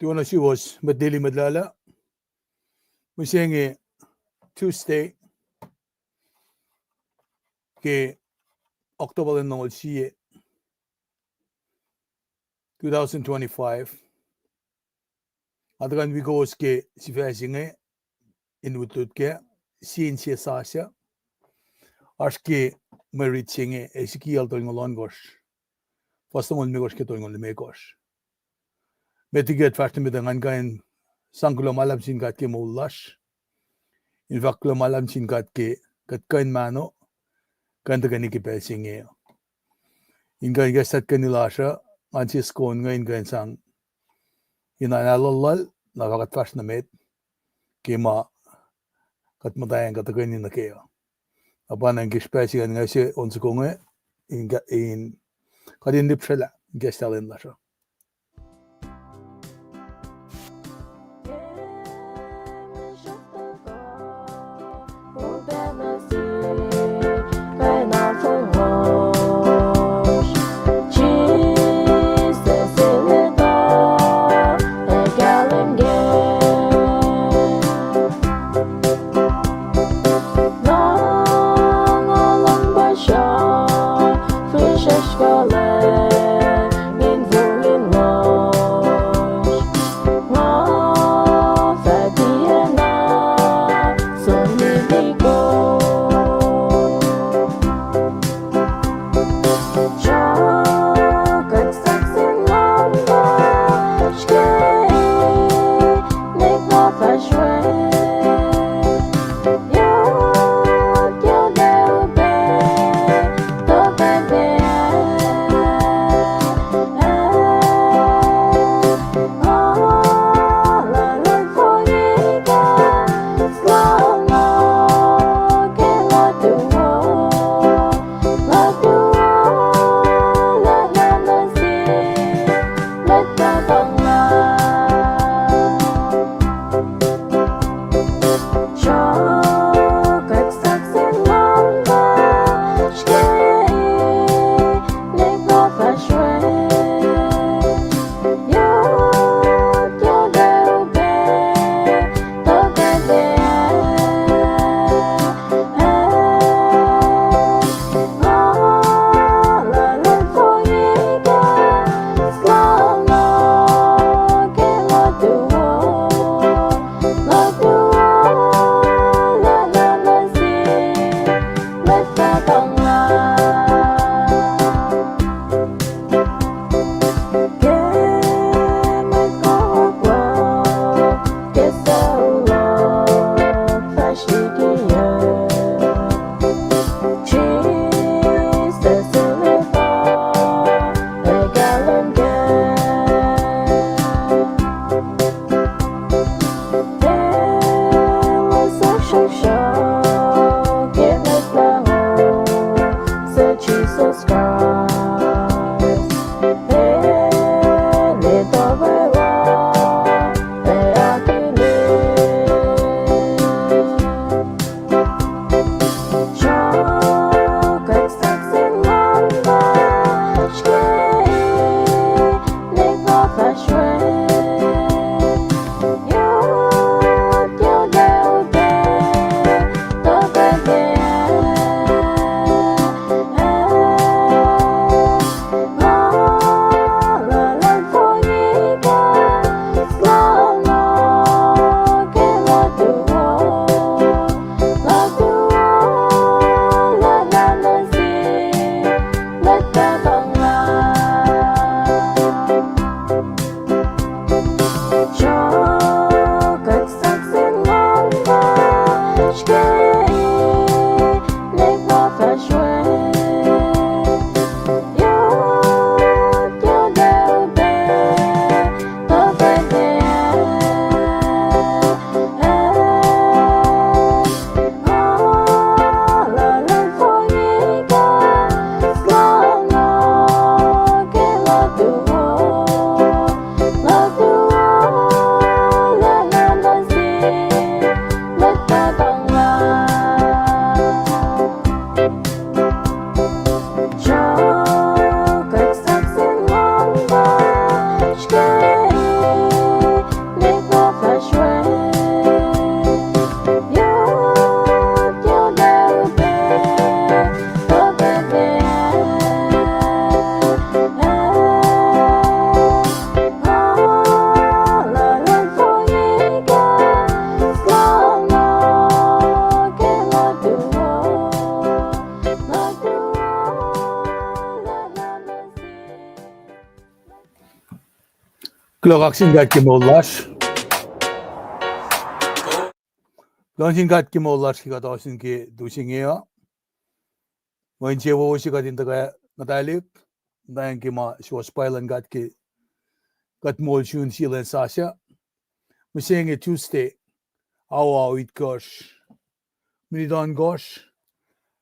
Tuwana suwos madili madlala. Musengi Tuesday ke October nongol siye 2025. Adagan wigos ke sifasinge inutut ke Inse Sasuc. Aske meritsinge Ezekiel toingolon gosh. Fastongol megos ke toingol megos. Metiget fast med dengan kain sangkulo malam singkat ke mulash. In faklo malam singkat ke kain mano kan tegani ke pesinge. Inga gasat kanilasha ansis kon ngain kain sang inanalalal nagakat fast na met kema katmatayan katagain na kaya. Apa nang gespesigan nga si onsukonge in kadin dipshala gestalin lasha. Klokaksin kat mollar. Lonsin kat mollar sikat osin ki dusingeo. Wenche wo sikat intaga natalik. Dayan ki ma suwos pailan kat mol shun silen sasha. Musenge Tuesday. Awa uit gosh. Minidon gosh.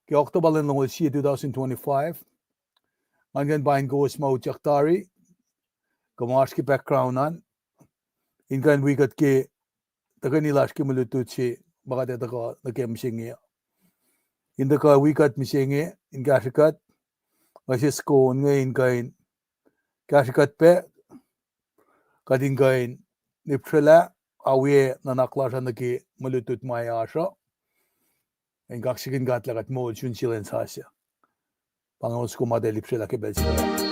Ki October long will see 2025. Angan bain goes mo jaktari. Kamash ki background an. Inkan wikat ki takanilash ki mulututsi. Baka tetaka nakem Indaka wikat misenge in gashikat. Mashisko ngayon kain gashikat pe. Kadin kain nipshala awe nanaklashan naki mulutut maya asha. In gakshikin gatlakat mo chun silen sasya. Pangos ko madelipshala ke belshala.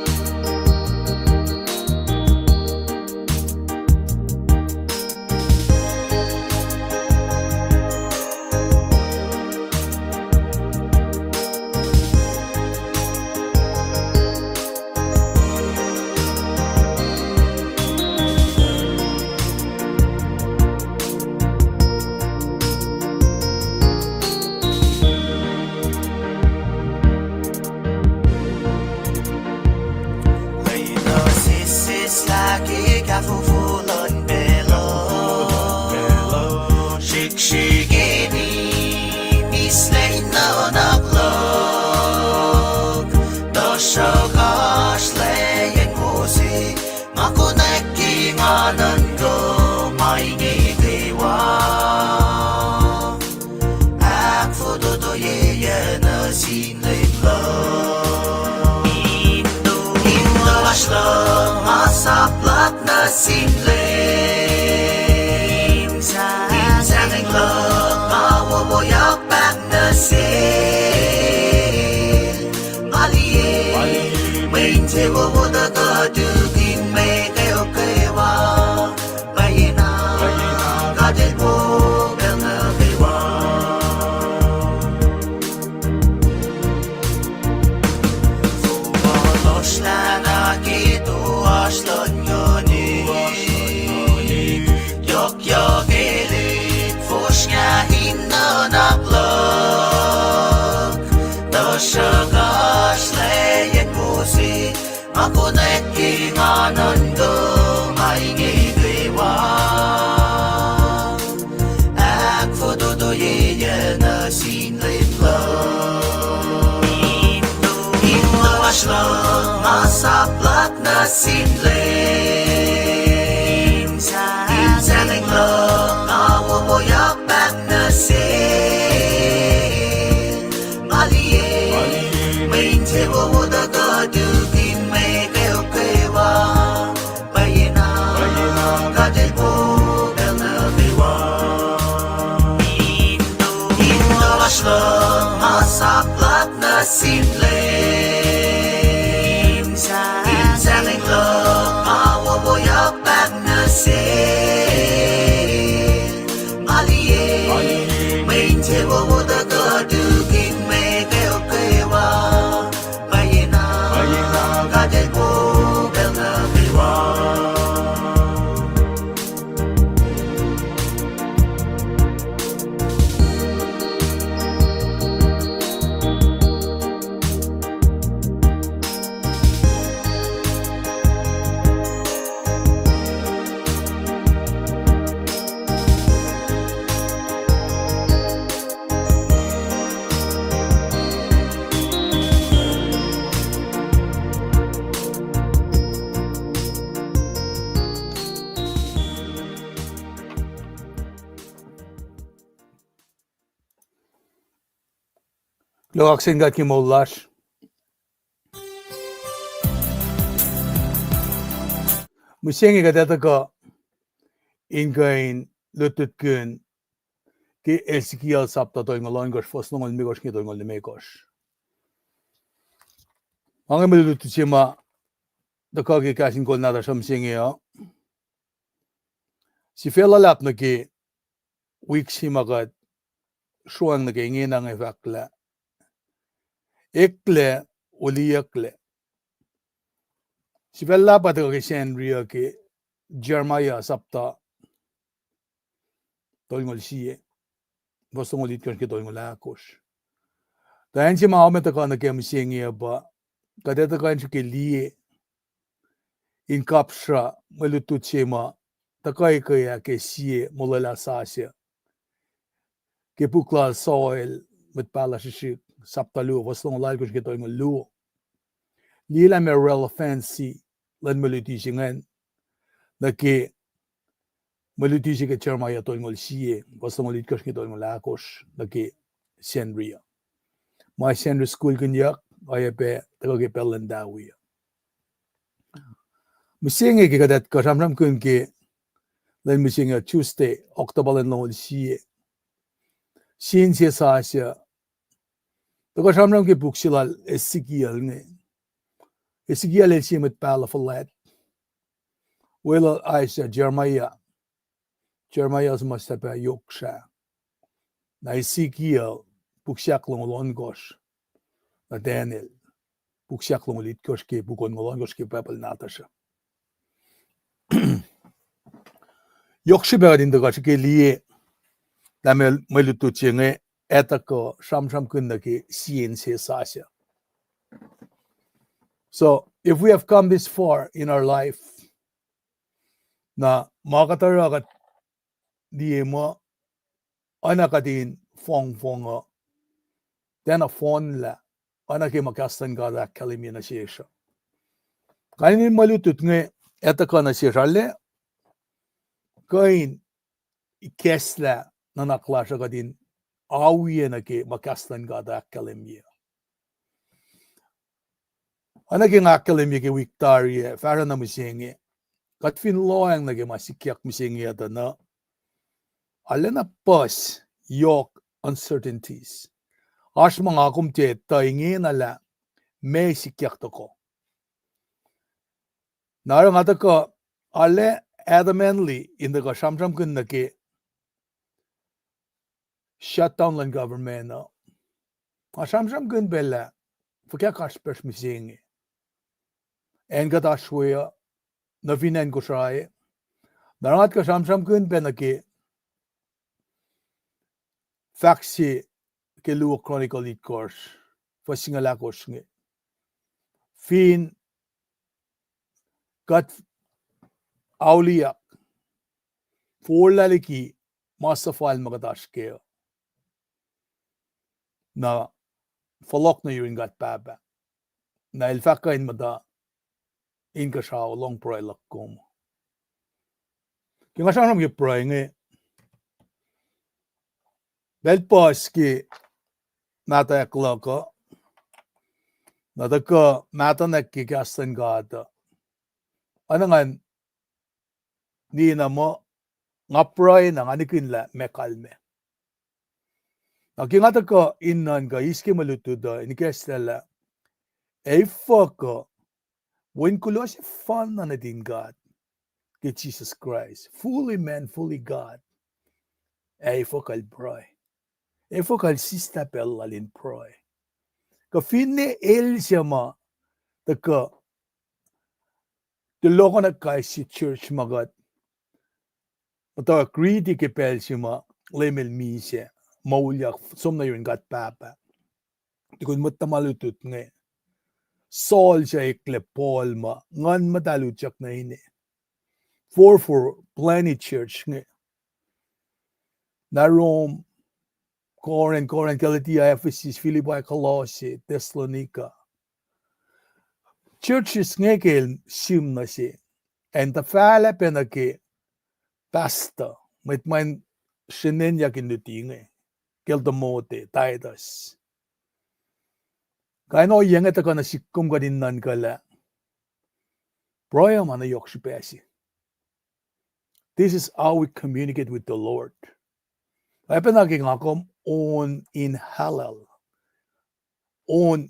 Lokaksin kat mollar. Musenge katataka inkain lututkun ki Ezekiel sapta toingolon gosh fosnongol migosh ki toingol megosh. Ang melututchima dakagi kasin kol nada shamsingeo. Si fela lap na ki week simagat shuang na ki nginang evakla. Ekle uli ekle. Si fela pa dakagi shenria ki Jeremiah sapta tolngol siye bostongol itkon ke tolngol akosh tayan si maome ta kana kem singe ba kadeta kan ke liye in kapsha malutut chema takai kaya ke siye molala sasya ke pukla soil mit pala shishik sapta lu bostongol alkosh ke tolngol lu lila me relevancy lan maluti singan na ke maluti ke Jeremiah tolngol siye bostongol itkosh ke tolngol akosh na ke senria my sender school kunyak ayape tagoge pelandawi musinge ke kadat ka ramram kun ke len musinge Tuesday October no siye sin se sasya tago ramram ke buksilal Ezekiel nge Ezekiel el simet pala falat well Aisha Jeremiah's must have a yoksha na Ezekiel buksyak long gosh na Daniel buksyak long lit gosh ke bukon long gosh ke papal natasha 역시 배가딘데 가시게 리에 남의 멀루투칭에 에타코 샴샴 끝나게 시엔세 사샤. So if we have come this far in our life, na makataragat diye mo anakadin fong then a phone la anake makastan gada kalimi na shesha. Kainin malutut nge etaka na sheshalle kain ikesla nanaklasha kadin awiye na ke makastan gada kalimi. Anake nga kalimi ke Victoria fara na musinge katfin loang na ke masikyak musinge ata na alena pas yok uncertainties. Ash mga kumte taingin ala may sikyak to ko. Nara nga ko ale adamantly in the shamsham kun na ke shut down lang government no. Shamsham kun bella fakya kashpesh musinge. En gata shwaya na vinen ko shaye. Narangat ka shamsham kun bella ke faksi ke luo chronicle it course for singala course nge. Fin kat auliyak for laliki masafal magadash ke na falok na yurin gat baba na ilfaka in mada in ka shao long proy lakom kinga shanam ge proy nge bel pas ki nata kloko nata ko nata na ki gastan gada anangan ni na mo ngaproy na anikin la mekalme nakingata ko innan ka iske malutuda inikestela Eifaka, when Kulosh fun na din God, get Jesus Christ, fully man, fully God. Eifakal proy. Eifakal sista pelalin proy. Ka finne el siyama, taka, tuloko na kay si church magat. Mata greedy ke pel siyama, lemel misya, maulyak, som na yun gat papa. Tikun matamalutut nga. Saul siya ikle Paul ma ngan matalutsak na ini. For plenty church nga. Na Rome, Corinth, Galatia, Ephesus, Philippi, Colossae, Thessalonica. Churches nga kel sim na siya. And the fala penake pastor mit mein shenenya kinuti nga. Kel damote, Titus. Kaya no yang ito ka na sikum ka din nan kala. Proya man na yok pesi. This is how we communicate with the Lord. Kaya pinaging akom on in halal. On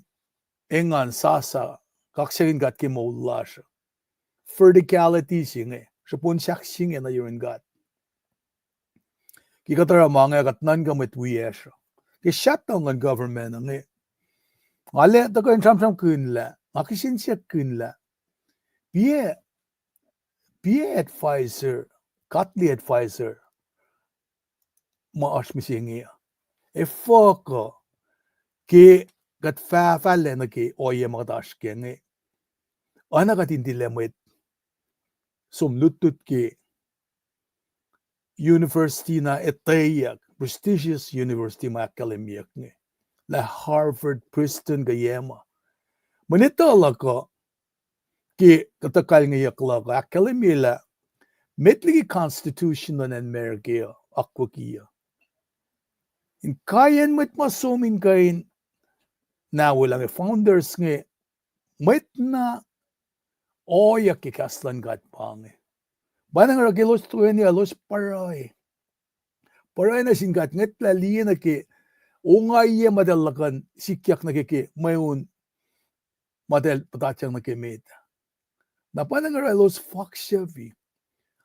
engan sasa. Kaksagin gat ki maula siya. Verticality siya nga. Siya pun siya siya na yun gat. Kikatara mga katnan ka matwiya siya. Kaya shutdown ng government nga. Ale tako yung sam kunla, makisin siya kunla. PA advisor, Katli advisor, maash misingia. Foko ke gat fa lena ke oye magdash kenge. Ana gat indilemet som lutut ke university na etayak, prestigious university ma akademiyak nge. La Harvard, Princeton gayema. Manito lako ke katakal ngayak lako akademila metligi constitution na America akwakiya. In kayan met masumin kain na walang founders nge met na oya kikaslan gat pange. Banang ragilos tuweni alos paray. Paray na singat nget laliya na ke ungaya madalakan sikyak na ke mayun madal patatyang na ke meta. Na banang ragilos faksyavi.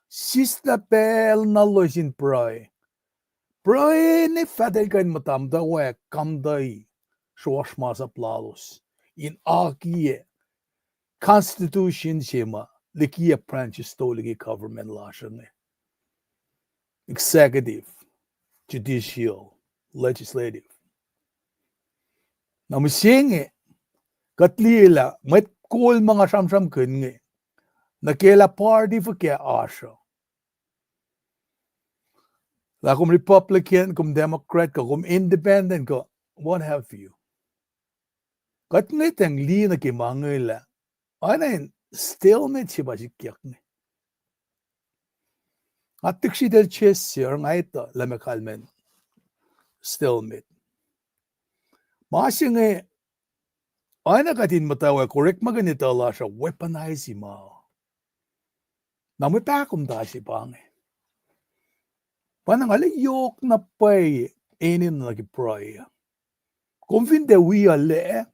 Sista pel na losin paray. Paray ne fadel kain matamda wak kamday. Шош маса плалус. In akie constitution shema likia branches toligi government lashane. Executive, judicial, legislative. Na musinge katlila met kol mga samsam kunge. Nakela party for kaya asha. La kum Republican, kum Democrat, kum Independent, what have you. Katnit ang lina ki mangila. Ano stalemate siya ba sikyak ni? Atik si del chess siya, nga ito, lamakalmen. Stalemate. Masya nga, ano katin matawa, correct maganito la siya, weaponize mo. Namutakom da siya pa nga. Panang alayok na pa'y, enin na nagipray. Kung finde we ale,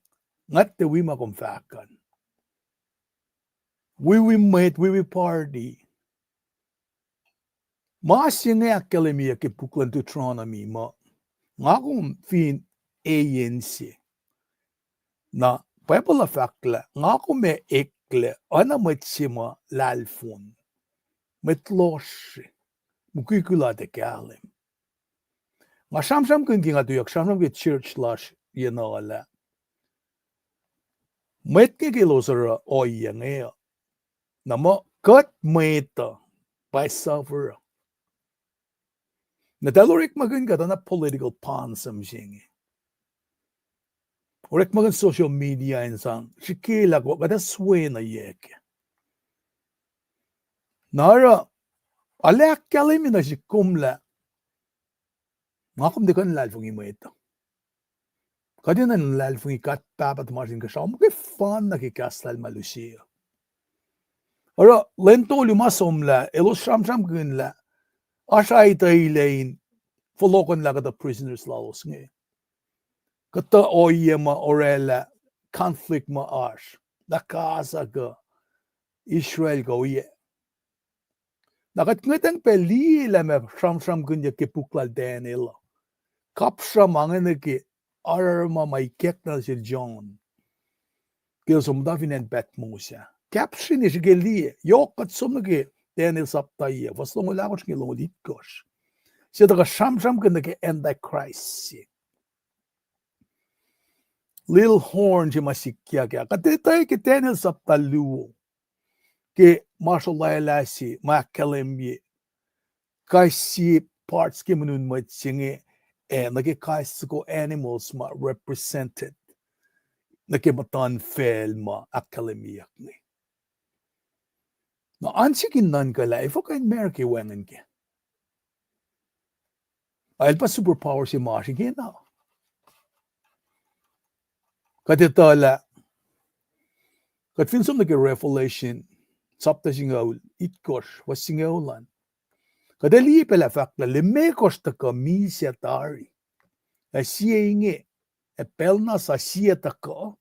ngat te we makumfakan. We meet, we party. Masya nga akademiya ki puklan to tronomy mo. Nga kung fin Inse. Na pepala fakla, nga kung me ekle, ana met sima lalfon. Met loshi. Mukikula te kalim. Nga samsam kun ki nga tuyak, samsam ki church lash, ala. Met ki kilosara oya nga. Na mo kat meta by suffer. Na talorik magan ka na political pansam singi. Orek magan social media insang shikila ko kada sway na yeke. Nara alek kalimi na shikumla. Ngakum de kan lalfungi mo ito. Kadi na lalfungi kat papat marsin ka siya. Mo kay fan na kikastal malusiya. Ora, lento lumasomla, elo sham gunla, asha itailain, folokon la kata prisoners lalos nge. Kata oyema orela, conflict ma ash, nakasa ka, Israel ka oye. Nakat ngetang peli la me sham gunya ke puklal denela. Kapsha mangene ke, arma may kek na si John. Kaya sumdavin en bet mo siya. Caption is gelie, jokat sommige Daniel saptaie, was longo lagos ke longo litkos. Se daga sham kunde ke Antichrist. Lil horn je masikya kya. Katitay ke Daniel saptaluo. Ke mashallah lasi, makalemye. Kasi parts ke munun matsinge, nage kaisiko animals ma represented. Nage matan fel ma akademiyak ni. Na ansikin nan kala, ifo kain Amerika wengen ke. Ayel pa superpower si Mashi ke na. Katitala, kat finsum nage revelation, sapta singaul, itkosh, was singaulan. Kadali pala fakla, limekos taka misya tari. A siya inge, e pelna sa siya taka,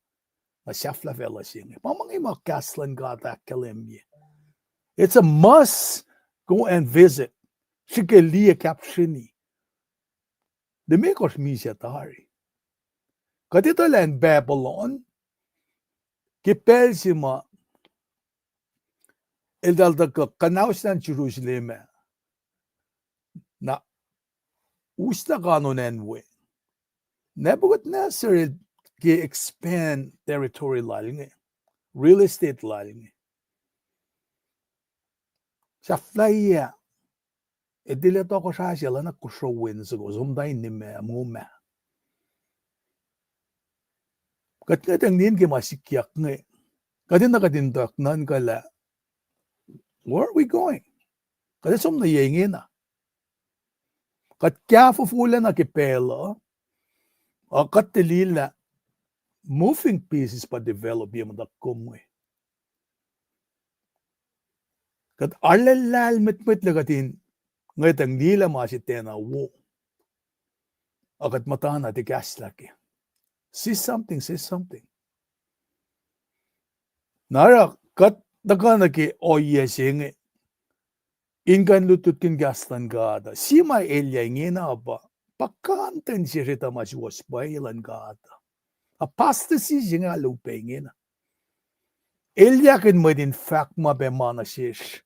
a siyafla vela singe. Pamangi makaslan gata kalemye. It's a must go and visit. Shikelia captioni. The makers misya tari. Katito lang Babylon. Kipel sima. el dalda ka kanaustan Jerusalem na usta kanunen we. Nebuchadnezzar ke expand territory lalinge, real estate lalinge. Sa flya edile to ko sa sila na kushowin so zumday ni me muma. Kat ngatang din ke masikyak nge. Kadin na kadindak nan kala. Where are we going? Kada som na yengin na. Kat kya fufula na kipelo. O kat tilila moving pieces pa develop yung da kumwe. Kat alalal mit lagatin ngatang nila masitena wo. Akat matahan na tikas laki. See something. Nara kat daga naki oye singe. Ingan lutut kin gastan gada. Sima elya ngena ba. Pakanten sirita maswas bailan gada. Apostasy singa lupe ngena. Elya kin madin fact mabemana shish.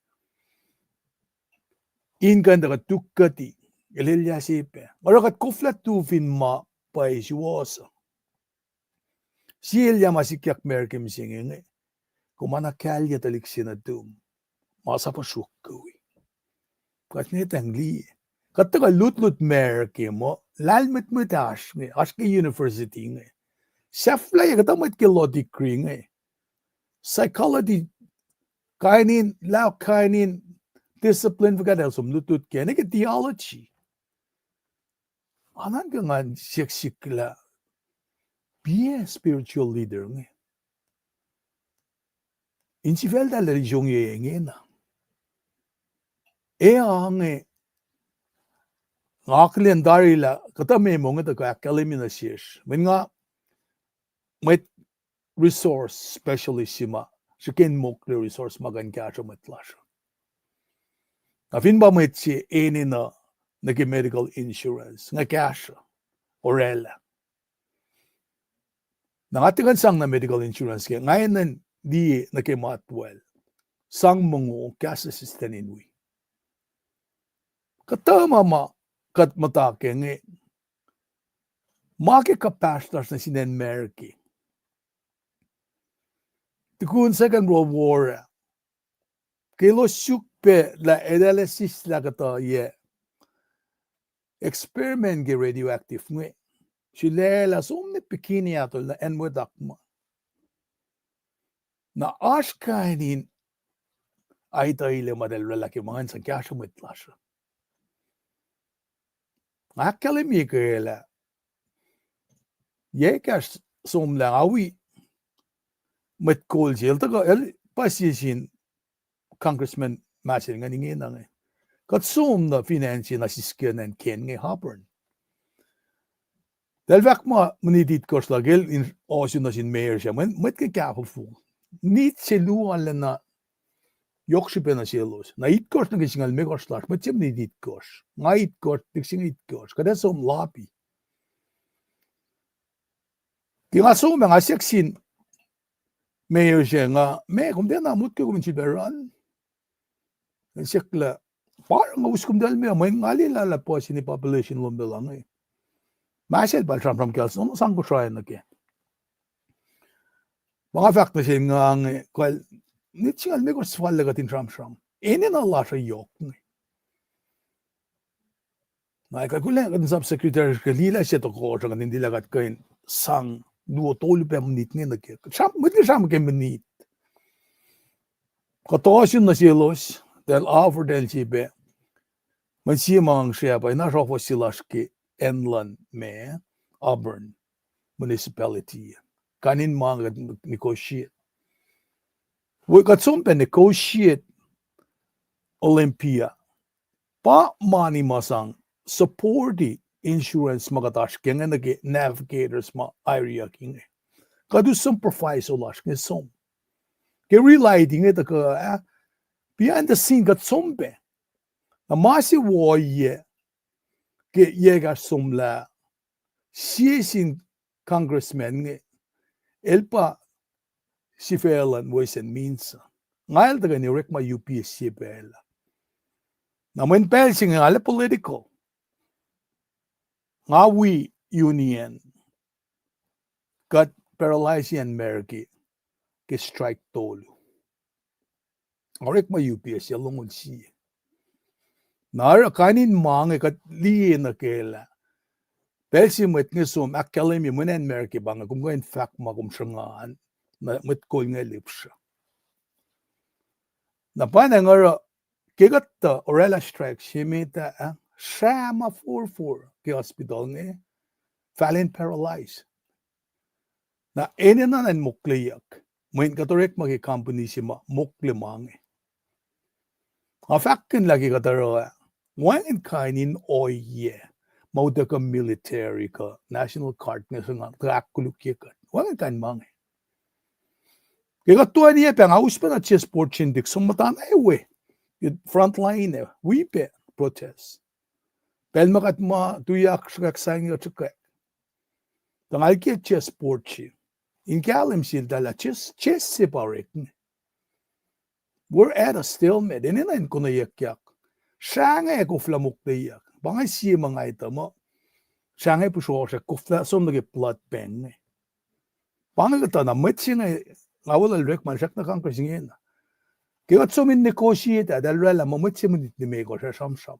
Ingan daga tukkati. Elya sipe. Marakat kuflat tufin ma paisuosa. Si elya masikyak merkim singe. Kumana kalya talik sinadum. Masa pa shukkawi. Kat nitang li. Kat taga lut merkim mo. Lalmet ashke university nge. Seflay katamat kilo degree nge. Psychology kainin discipline vagada som lutut kya. Nge theology. Anan ka nga sikla. Be a spiritual leader nge. Inse velda la religion yengena. Nge ngaklen darila kata me monga ta ka kalimina shish. Men nga met resource specialissima. Shiken mokle resource magan kasha matlasha. Afin ba met si na nagi medical insurance nga kasha orela. Nangatigan sang na medical insurance kaya ngayon di nakimatwell. Sang mungo kas assistant inwi. Katama ma kat matake nge. Maki kapastas na sinen Merki. Tikun Second World War. Kilo sukpe la analysis la kata ye. Experiment ge radioactive nge. Silela somne pikini atol na enmo dakma. Na ashkainin ay taile madal lalaki mga sa kasha mitlasha. Akkalemi kela. Yekas som lang awi. Met kol jel taga pasisin congressman masin nga ningin na nga. Kat som na finansi na siskin and ken nga hapon. Dahil vak ma manidit kors lagel in osin na sin mayor siya. Met ka kapafu. Nit siluan lang na yoksipen na silos. Na itkors na kisingal me kors lash. Met siya manidit kors. Nga itkors, tiksing itkors. Kada som lapi. Di nga som nga seksin mayor siya nga, kung di na amut ka kuminsideran. Sikla, parang nga uskom dahil may ngalilala po sini population lumbilang eh. Masel pa from Kelson, saan ko siya na kaya. Mga fact na siya nga, kaya, nit siya may kung swal lagatin Trump. Ini na Allah siya yok. Kaya kula, kan subsecretary kalila siya to ko, siya hindi lagat kain sang, duo tolo pa menit nga kaya. Mati siya magkaya menit. Katosin na silos, dahil offer dahil siya, man siya mga siya pa, nasa ko sila siya Enlan me, Auburn municipality. Kanin mga negotiate. We got some negotiate Olympia. Pa mani masang supporti insurance magatash kaya nga navigators ma area king. Kadu some proviso lash nga som. Kaya relighting ito ka behind the scene kat sombe. Na masi woye ke yega somla siesin congressman nge elpa si felan voice and means ngayon taga ni rek ma UPSC bela. Naman pel sing ngala political. Nga we union got paralyzed yan merki ke strike tolu. Rek ma UPSC lungon si. Nar kanin mange kat li na kela. Pel si met ngesum academy munen merki banga kum goin fak ma kum shangaan na met kol nga lipsha. Na panangara kegatta orela strike shimita shama 44 ke hospital nge fallen paralyzed. Na ene na nan mukliyak. Main katorek magi company si mukli mange. Afakin lagi kataro wan kainin oye mauda ka military ka national guard nga sa track kulukyekat. Wan kain mange. Kaya tuwa niya pa nga uspa na chess sport chindik sumatan aywe. Front line we pe protest. Pel makat ma tuyak shakaksang yo chukak. Tangal ki chess sport chi. In kalim sil dala chess separate. We're at a stalemate. Ininan ko na yakyak. Siya nga kufla muktiyak. Bangay siya mga ito mo. Siya nga po siya kufla som nage blood pen. Bangay ka na matsi nga ngawal alrek man siya na kang kasingin. Kaya sumin negotiate dahil rela mo matsi mo nit ni Mego siya sam-sam.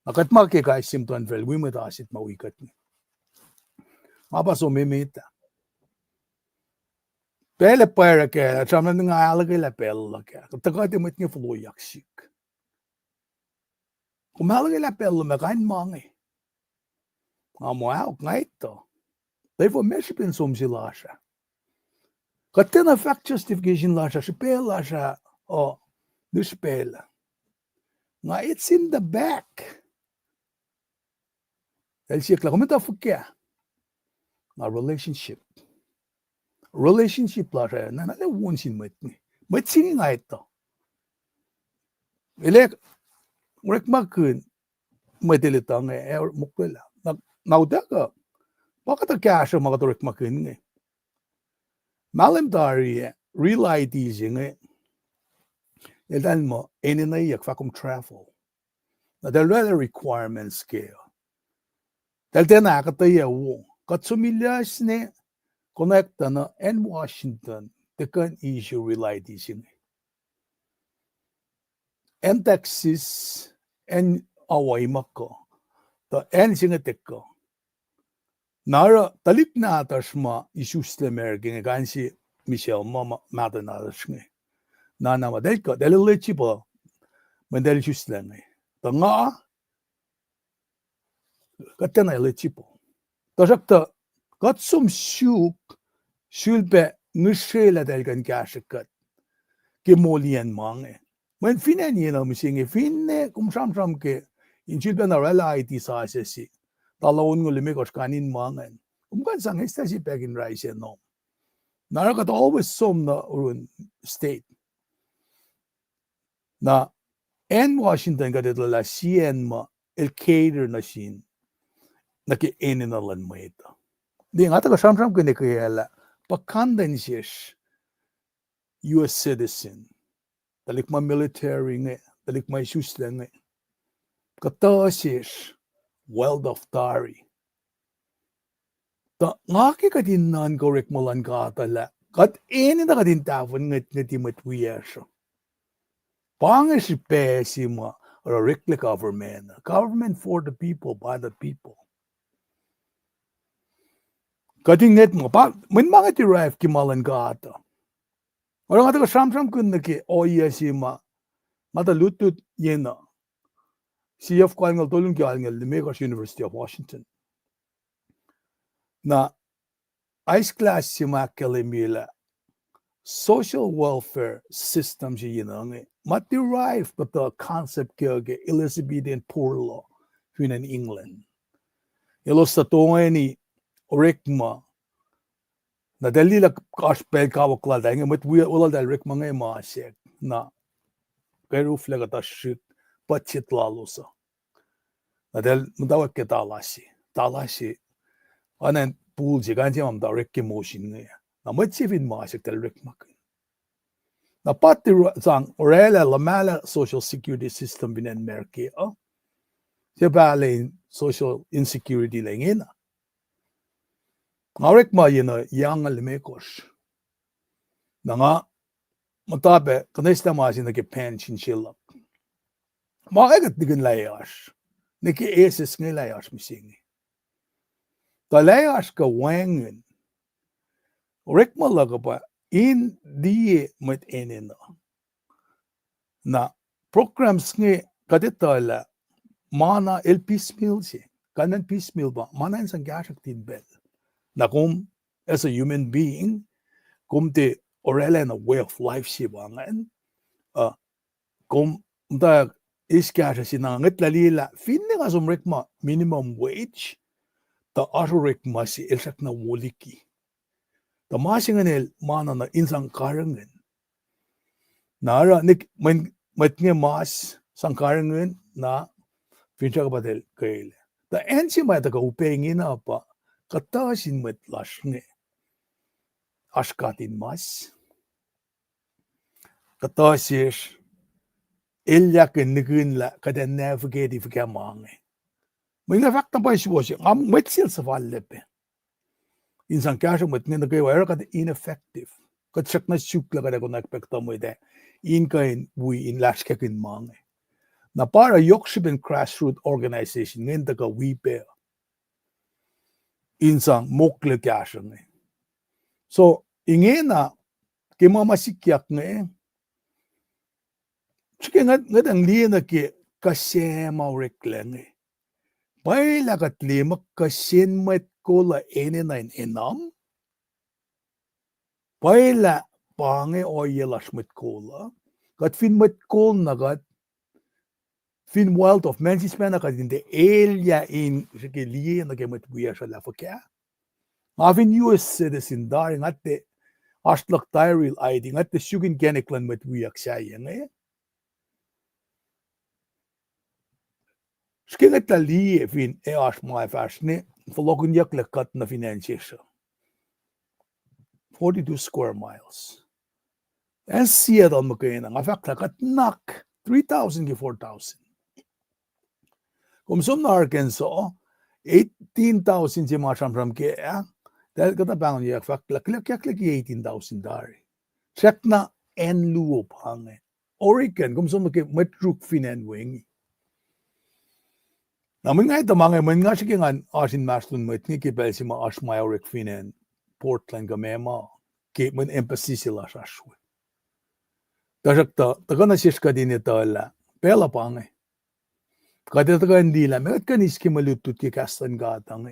Nakat makikay simtuan vel, we matasit mawikat ni. Mapaso mimita. Pele para kaya, sama nga alagay la pela kaya. Kapag mit niya fulo yaksik. Kung alagay la pela, makain mangi. Nga mo awak nga ito. Therefore, mesipin som sila siya. Katina fact justification la siya, si pela siya, this pela. Nga it's in the back. Dahil siya kla, kumita fukya. Nga relationship la siya, na nalawon sin matni. Matsin nga ito. Ilek, rek makun, matilita nga, mukla. Nauda ka, bakit ang kaya siya mga rek makun nga? Malam tari, realizing nga, dahil mo, ininayak fakum travel. Na dahil requirements kayo. Dahil tinakataya wo, katsumilyas ni connecta na en Washington, tekan issue realizing. En Texas, en away mako, ta en singatek ko. Nara talik na atas ma isus le merking gansi Michelle mama mata na atas nga. Na ma dahil ka, dahil lechi po, mandali isus lang nga. Ta nga, katana lechi po. Ta sakta, katsum sulpe nushela dahil kan kashakat, kimolian mange. Men finan yun ang misingi, finne kum sam ke, in sulpe na rela IT sa asesi. Talawon ng limikos kanin mangan. Kan sang si pegin rice no. Narakat always som na urun state. Na en Washington kadito la CN ma el cater na sin. Naki enin na lan mo ito. Di nga taga sam ko ni kaya pakandan siya US citizen. Dalik ma military nga, dalik ma isus lang nga. Kata siya World of Tari. Ta ngaki ka din nan korek mo lan ka tala. Kat eni na ka din tafon nga timat wiyasyo. Pangas si pesi mo or a rikli government. Government for the people, by the people. Kating net mo, min mga derive kimalan ka ata. Orang nga ka sam kun na ki oya si ma. Mata lutut yena. CF Kalngal Tolun Kalngal, the Megos University of Washington. Na ice class si Makalimila, social welfare system si yinang mat derive but the concept kaya Elizabethan poor law in England. Ilos sa tunga ni Rikma na dali la kaspel kawaklada nga mat wala dal Rikma nga maasek na kaya rufla ka tashit pachit lalosa. Dahil mudawag ke talasi, anan pool si kansi mam da Rick motion nga. Na matsifin maasik dal Rick makin. Na pati sang orela lamala social security system binen merke siya bale social insecurity lengin ngawek ma yena yang lemekos na nga matabe kanesta ma sin ke pension shilla ma eget digen layas niki eses ngi layas misingi ta layas ka wangen rek ma laga ba in die met enena na programs ngi kadetala mana el piecemeal si kanan piecemeal ba mana en sang gasak tin bel na kum as a human being kum te orela na way of life si ba ngan kum da iskasa si na nget lalila finne nga som rekma minimum wage ta aso rekma si elsak na woliki ta masingan el mana na insang karangan nara nik men matnge mas sang karangan na fincha badel kaile ta ensi mai ta ka upengin apa katasin met lasne askatin mas katasis illa kennikin la kada navigate fika mange minga fakta pa suwos am met sil sa vallepe insan kasha met ne kay wala kada ineffective kat sakna sukla kada ko nakpekta mo ide in kain we in laskakin mange na para yokshiben grassroots organization ngenda ka wipe insang mokle kasha ne so ingena kimamasikyak nge chike ngadang liena ke kasema reklenge baila katlima kasen met kola enena enam baila pange oyelas met kola kat fin met kol nagat fin wild of mensis mena kat in de elia in chike liena ke met buya shala foka avin US citizen dar ngatte astlak tyril ID ngatte sugin geneklan met buyak sayenge Skillet lie fin eas mai versne verlokken jakle kat na financiële 42 square miles. En zie dan mekena ngafakla kat nak 3,000 ke 4,000. Kom som na Arkansas 18,000 je maar from ke dat kata bang jak fakla klek 18,000 dari. Check na en luop hange. Oregon kom som ke metruk finan wing. Namun nga ito mga nga sige nga asin maslun mo itni kibel si mga asmayorek finen Portland gamema ke man emphasis sila saswe. Tasakta taga na siya din ito ala pela pange. Kada taga hindi la megat kanis ki malutut ki kastan gatang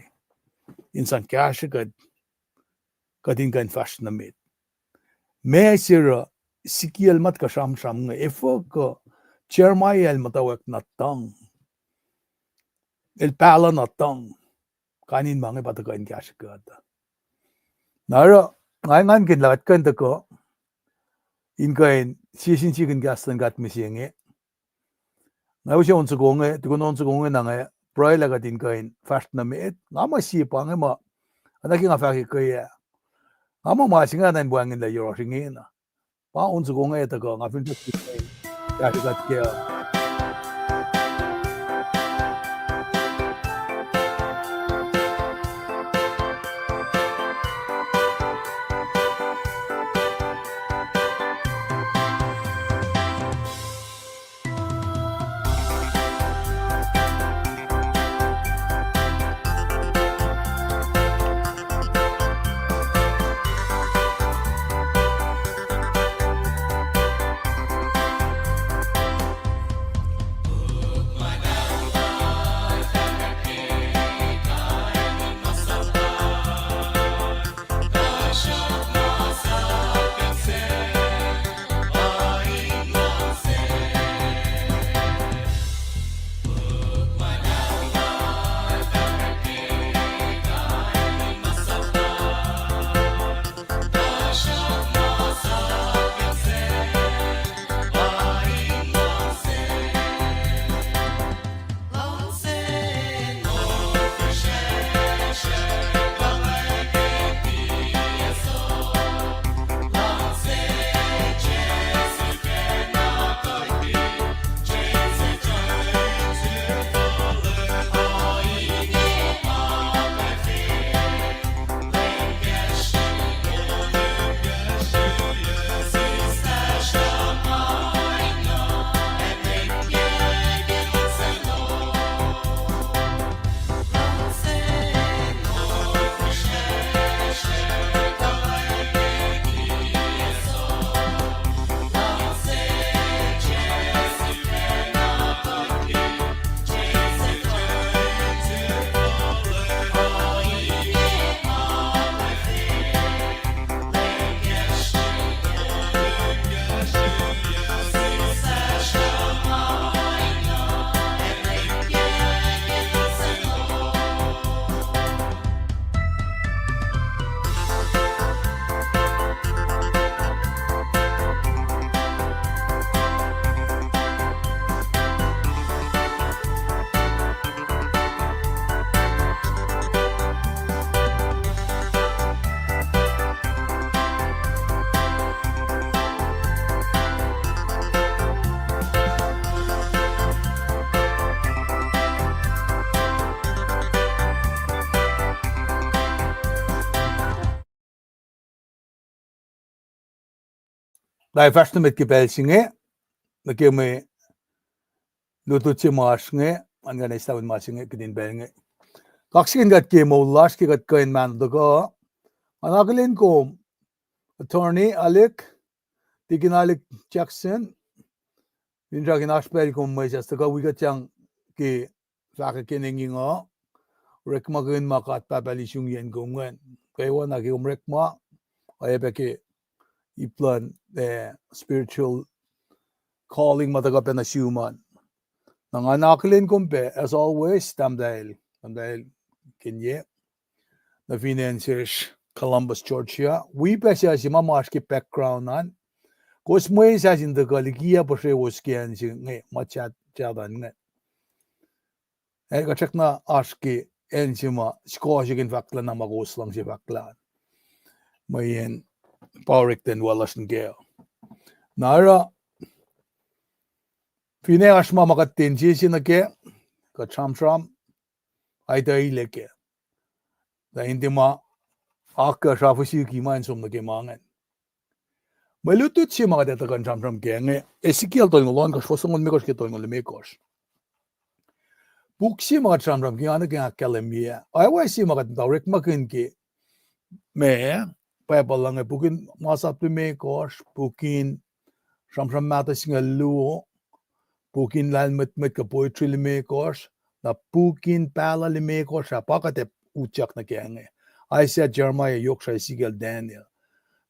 insan kasya kadin kan fast na mit. May sira Ezekiel mat ka sham nga efo ka chairmayel matawak na tang. El pala na tang kanin mange patakain kasya gata. Nara ngayon kin lahat kan ko in kain sisin chicken gastan gat misiyenge. Ngayon siya unsa gonge, tikon unsa gonge na nga pray lagat in kain fast na meet. Ngama sipa nga ma anaki nga faki kaya. Ngama masinga nan buangin la yoro singena. Pa unsa gonge ta ko nga fin kasya gat kaya. dai fast met ke belsinge na ke me lutuchi masnge anga na sta masinge kedin belnge kaksin gat ke mo last ke gat kain man do go anaglin ko attorney Alec Tiginalik Jackson Indragin Ashbel ko may just go we got yang ke faka keninga rekmagin makat papalisung yen gongen kaya na ke rekma ay beke iplan spiritual calling mataga na human nang anaklin kumpe as always tamdale kenye na financiers Columbus Georgia we pesha si mamash ke background nan kos moy sa sin de galigia poshe wosken nge machat jadan nge ka chekna aski enzima skojigin fakla na magoslang si fakla mayen Paurik den Wallace Gale. Nara Fine Ashma Makatin Jisinake, Kachamsham, Aitaileke. The Indima Aka Shafushi Kiman Sum the Gemangan. Malutu Chima that the Kanchamsham gang, Ezekiel doing a long for someone makers get on the makers. Booksima Chamram Gianaga Calamia. I always see Makat Direct Makinki. Me, Papalang a booking Masap to makers, booking Shamsham Matasing a luo. Pukin lan met ka poetry makers na pukin pala makers sa pakate uchak na kenge Isaiah Jeremiah Yoksha Ezekiel Daniel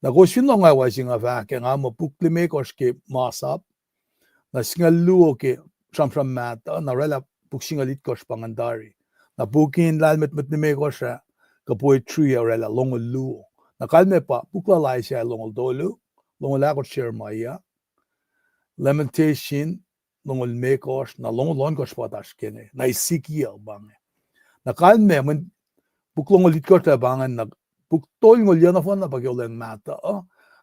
na ko sino nga wa singa va ke nga mo pukli makers ke masap na singa luo ke samsam mata na rela puksinga lit kos pangandari na pukin lan met makers sa ka poetry rela longo luo na kalme pa pukla la Isaiah longo dolu longo la ko Jeremiah lamentation longol makers na long patas kene na Ezekiel bange na kalme men buklong litkor ta bangan na buktol ngol yana fon na bagyolen mata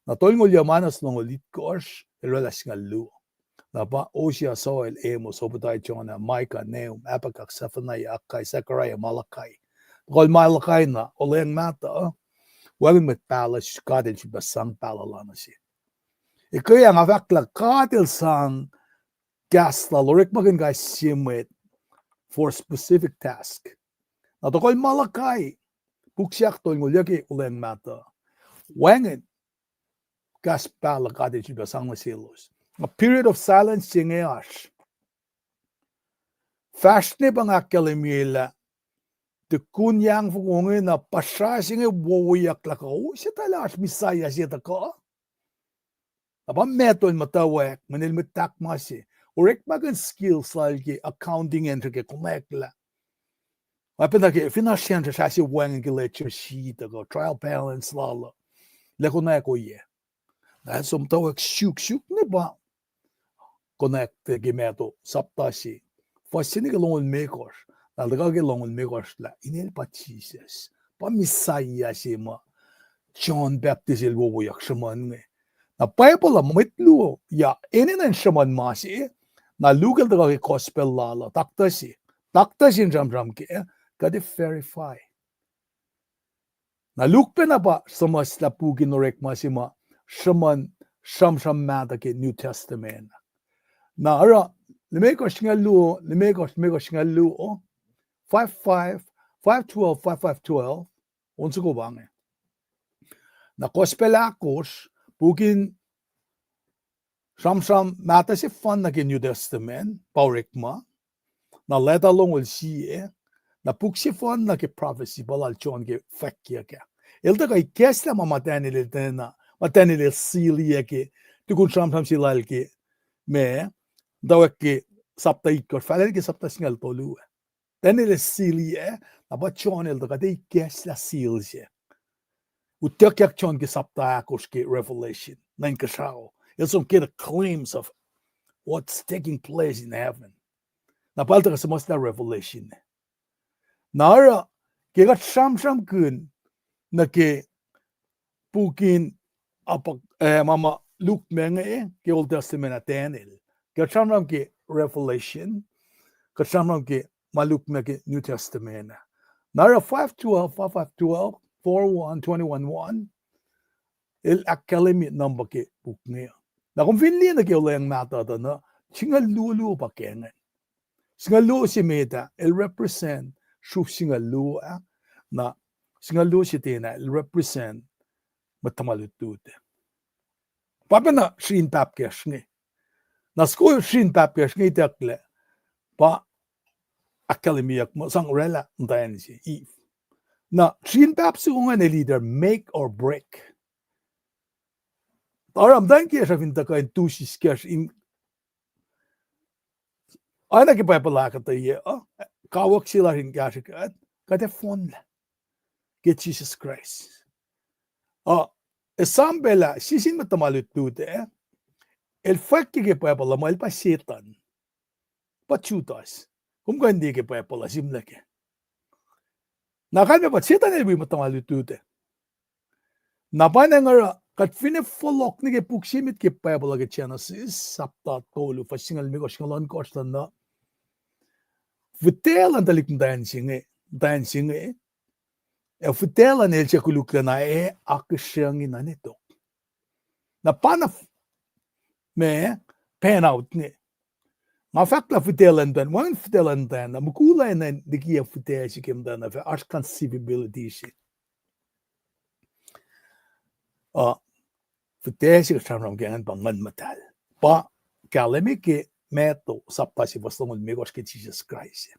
na tol ngol yamanas longol litkors relax ngalu na ba Osia soil emos obutai chona Micah Nahum Apakak Zephaniah Akai Zechariah Malachi gol Malachi na oleng mata wagen met palace kadel basang palalana si ikaya nga vakla kadel sang gas la lorik magin guys simwit for specific task. Na to kol Malachi buksyak to ngulyaki ulen mata. Wangen gas pala kadi chiba sang silos. A period of silence singeash. Fashne bang akalimila de kunyang fungongin na pasha singe woyak la ko sitalash misaya sita ko. Aba meton matawek manil mitak masi. Orek magan skills like accounting entry ke connect la. Apenda ke financial shasi wang ke lecture sheet go trial balance la la. Le connect ko ye. Na som tawek shuk ne ba. Connect ke meto saptasi. Fasini ke longon makers. Na daga ke longon makers la inel patises. Pa misaya si ma. John Baptist el wo yak shaman nge. Na Bible la mitlu ya enen shaman masi. Na lugal daga ke gospel lala taktasi jam ke kadi verify na lukpe na ba samas la pugin norek masima shaman sham mata ke New Testament na ara lemekos ngalu 55 onso ko bange na gospel akos pugin Sham mata si fan na ke New Testament, paurikma, na let along will see na puksi fan na ke prophecy balal chon ke fakya ke. Ilta kay kesla matenil tena, matenil silia ke, tukun sham silal ke, me, dawak ke sapta ikor, falel ke sapta singal tolu. Tenil silia, na ba chon ilta kay kesla silje. Utyak chon ke sapta akos ke revelation, nan kasao. It's some kind of claims of what's taking place in heaven. Na palta kasi mas na revelation. Nara, kaya sham kun na ke pukin apak mama Luke menge ke Old Testament atenil. Kaya sham ke revelation, kaya sham ke maluk ke New Testament. Nara 512, 41, 21, 1. Il academy number ke book niya. Na kung finli na kyo lang mata to no, singa lulu pa kengan. Singa lu si meta, il represent shuf singa lu na singa lu si tina, il represent matamalutute. Papa na shin pap keshngi. Na sko shin pap keshngi takle pa akademiyak mo sang rela ntayan si Eve. Na shin pap si ungan leader make or break. Aram dan kesha finta kain tusis kesh in ana ke pa pala ka taye kawak sila hin kesha ka te phone la ke Jesus Christ. Esambela sisin matamalutute el fakki ke pa pala mal pa setan. Pachutas. Kung hindi ke pa pala simla ke. Nakalme pa setan el bi matamalutute. Napanangara kat fine folok ni ke puksimit ke pa pala ke Genesis sapta tolu fasingal mi ko singalon kostan na. Vertellen dat ik dancing vertellen el chakulukla na aksyang ina nito. Na panaf me pen out ni. Ma fakla vertellen dan, wan vertellen dan, na mukula en de kia vertellen si kem dan af as conceivability shit. Vertellen si kasam gangan bangan matal. Pa kalemi ke meto sapta si bastong megos ke Jesus Christ.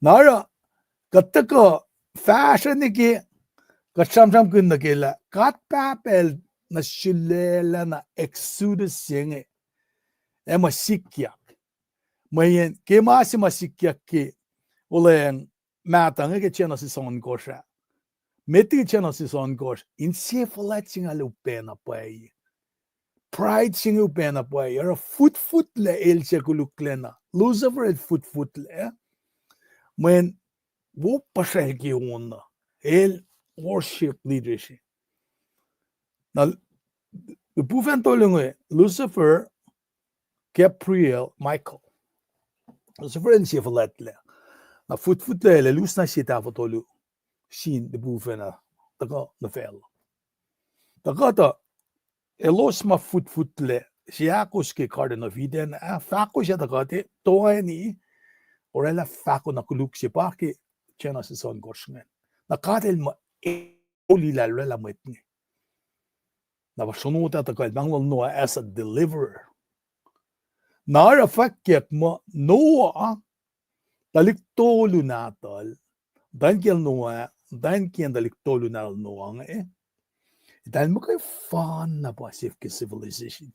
Nara kataka fashion ni ke kasam kun na kela kat papel na shilela na exodus yenge masikyak mayen ke masi masikyak ke olen matang ke chena si son kosha meti chena si son kosh Inse falating alupena pai pride sing upena pai era foot le el chekuluklena Lucifer el foot le men wo pasel ke ona el worship leadership na de bufen tolunge Lucifer Gabriel Michael Lucifer en si verletle na foot le lus na sita fotolu sin de bufen daga na fel daga ta elos ma foot le siakos ke karden of Eden fako siya daga te toani orela fako na kuluk si pa ke chena si son gorsngen na katel ma oli la rela metni na vashonuta ta kal manglol no as a deliverer nara fakket mo Noah daliktolu natal dankel Noah danken daliktolu natal Noah dan mo kay fan na pasif ke civilization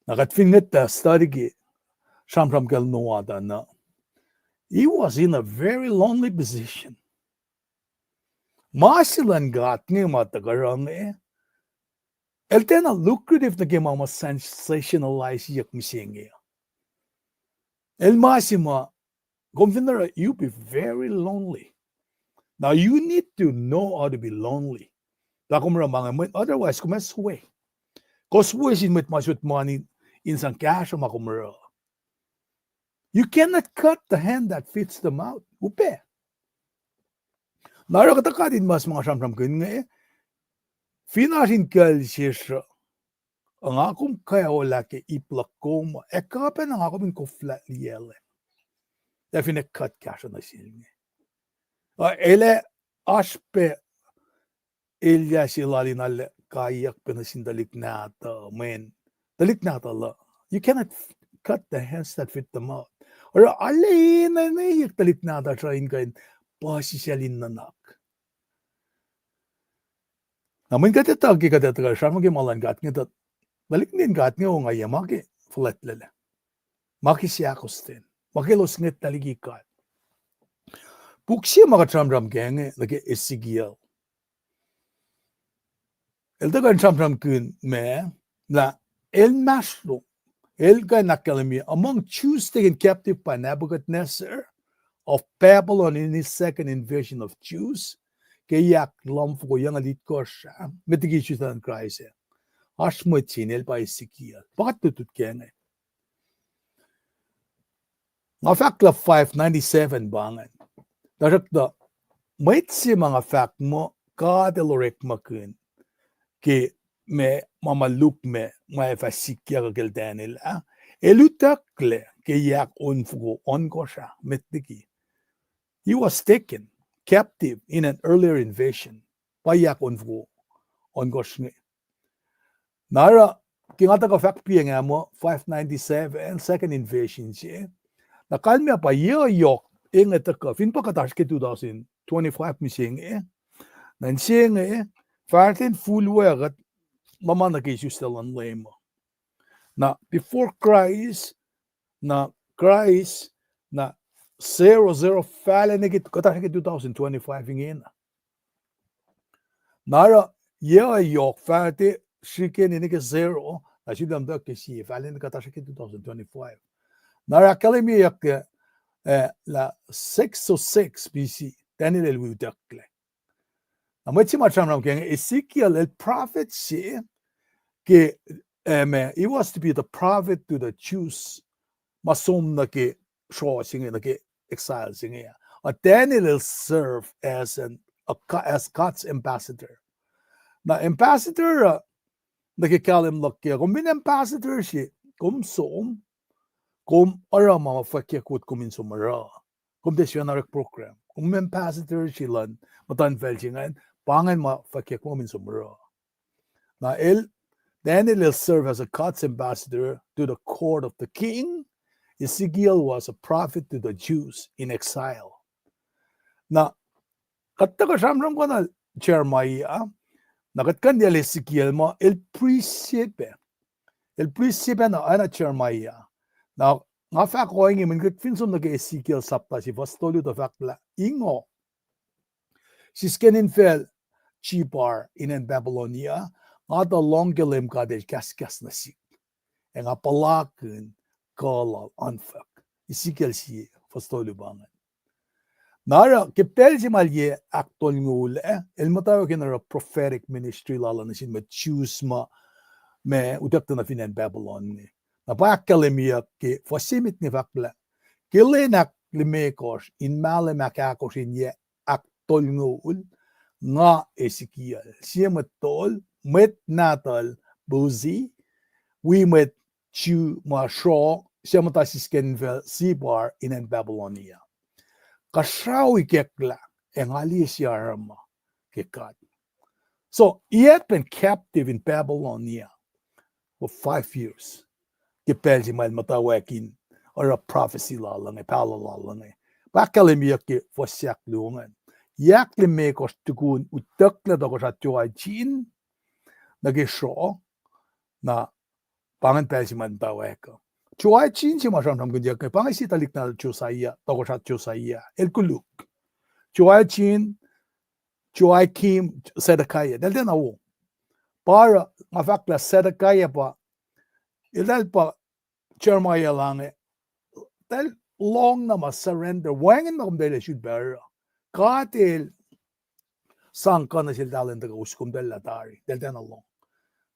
nagat finget ta study ke Shamram kel Noah na he was in a very lonely position Masilan gat ni matagarang el tena lucrative na mama sensationalize yak misingi. El masima, convinera you be very lonely. Now you need to know how to be lonely. Otherwise, come sway. Cause sway sin met masut money in some cash or makumura. You cannot cut the hand that fits the mouth. Upe. Naro katakadin mas mga samsam kun Finasin kalsisha ang akong kaya wala ke iplakoma kapen ang ako min ko flat liele define cut cash na silnge ele aspe ilya silalinal kayak penasin daliknata men daliknata la you cannot cut the hands that fit the mouth or alin na yak daliknata train kain pasisyalin nanak namin katatagi katataga sama ke malan gat ngetat balik din gat nge o ngaya maki flat lele maki siakosten maki los nget taligi kat puksi maka tram genge lagi Ezekiel el tagan tram kun me la el maslo el kan academy among Jews taken captive by Nebuchadnezzar of Babylon in his second invasion of Jews kayak lamfo yang alit kosha metigishutan Christ ashmoy chinel pa Ezekiel bakit tutut kenge nga fakla 597 bangan darak da may si mga fact mo kadelorek makun ke me mama look me my fasikia gel Daniel elutakle ke yak unfugo ongosha metiki. He was taken captive in an earlier invasion by yak unfugo ongoshne. Nara kingata ka fact piang mo 597 second invasion siya. Nakalmia pa yok ingata ka fin pa katash ke 2025 mising nansing fartin full wagat mama na kesu still on lame. Na before Christ na 00 fala na kit katash ke 2025 ingin. Nara yok fartin shiken in ke 0 na sidam da ke si fala na katash ke 2025. Nara kalemi yak la 606 BC Daniel el Wudakle. Na machi macham keng Ezekiel el prophet she ke he was to be the prophet to the Jews masom na ke show singe na ke exile singe. Daniel will serve as God's ambassador. Na ambassador na ke kalim lokke kom bin ambassador she kom som kom ara mama fakya kut kom in somara. Kom desyonarik program. Kom ambassador she lan matan velchingan pangan ma fakya kom in somara. Na Daniel will serve as a God's ambassador to the court of the king. Ezekiel was a prophet to the Jews in exile. Na kattaga shamram ko na Jeremiah, nakatkan dia Ezekiel mo el príncipe na ana Jeremiah. Na nga fa ko ngi min kit finsom na Ezekiel sapta si vastolyo da fakla ingo. Siskenin fel Chibar in Babylonia. Nga da longgelim ka de kaskas na sik. E nga palakun kalal anfak. Ezekiel si vastolyo bangan. Nara kepel si malye aktol ngule el matayo kinara prophetic ministry lala na sin choose ma me udapta na finan Babylon ni. Na pakkalemiya ke fasimit ni fakla. Kilenak limekos in male makakos in ye aktol ngul nga Ezekiel. Siya matol met natal buzi we met chu ma shaw siya matasiskenvel sibar in Babylonia. Kashawi kekla engali siyarama kekat. So he had been captive in Babylonia for 5 years. Kepel si mal matawakin or a prophecy lalang palalang bakalemiya ke fosyak lungan. Yakli mekos tukun utakla dako sa tuay chin nagisho na pangan pel si man taweka. Chuay chin si masam nam kundiak ke pangisi talik na chusaya dako sa chusaya el kuluk. Chuay chin chuay kim sedakaya dal den awo. Para mafakla sedakaya pa ilal pa Jeremiah lang dal long na ma surrender wangin na kumdele should bear katil sangka na sil dalen daga uskum del latari del den along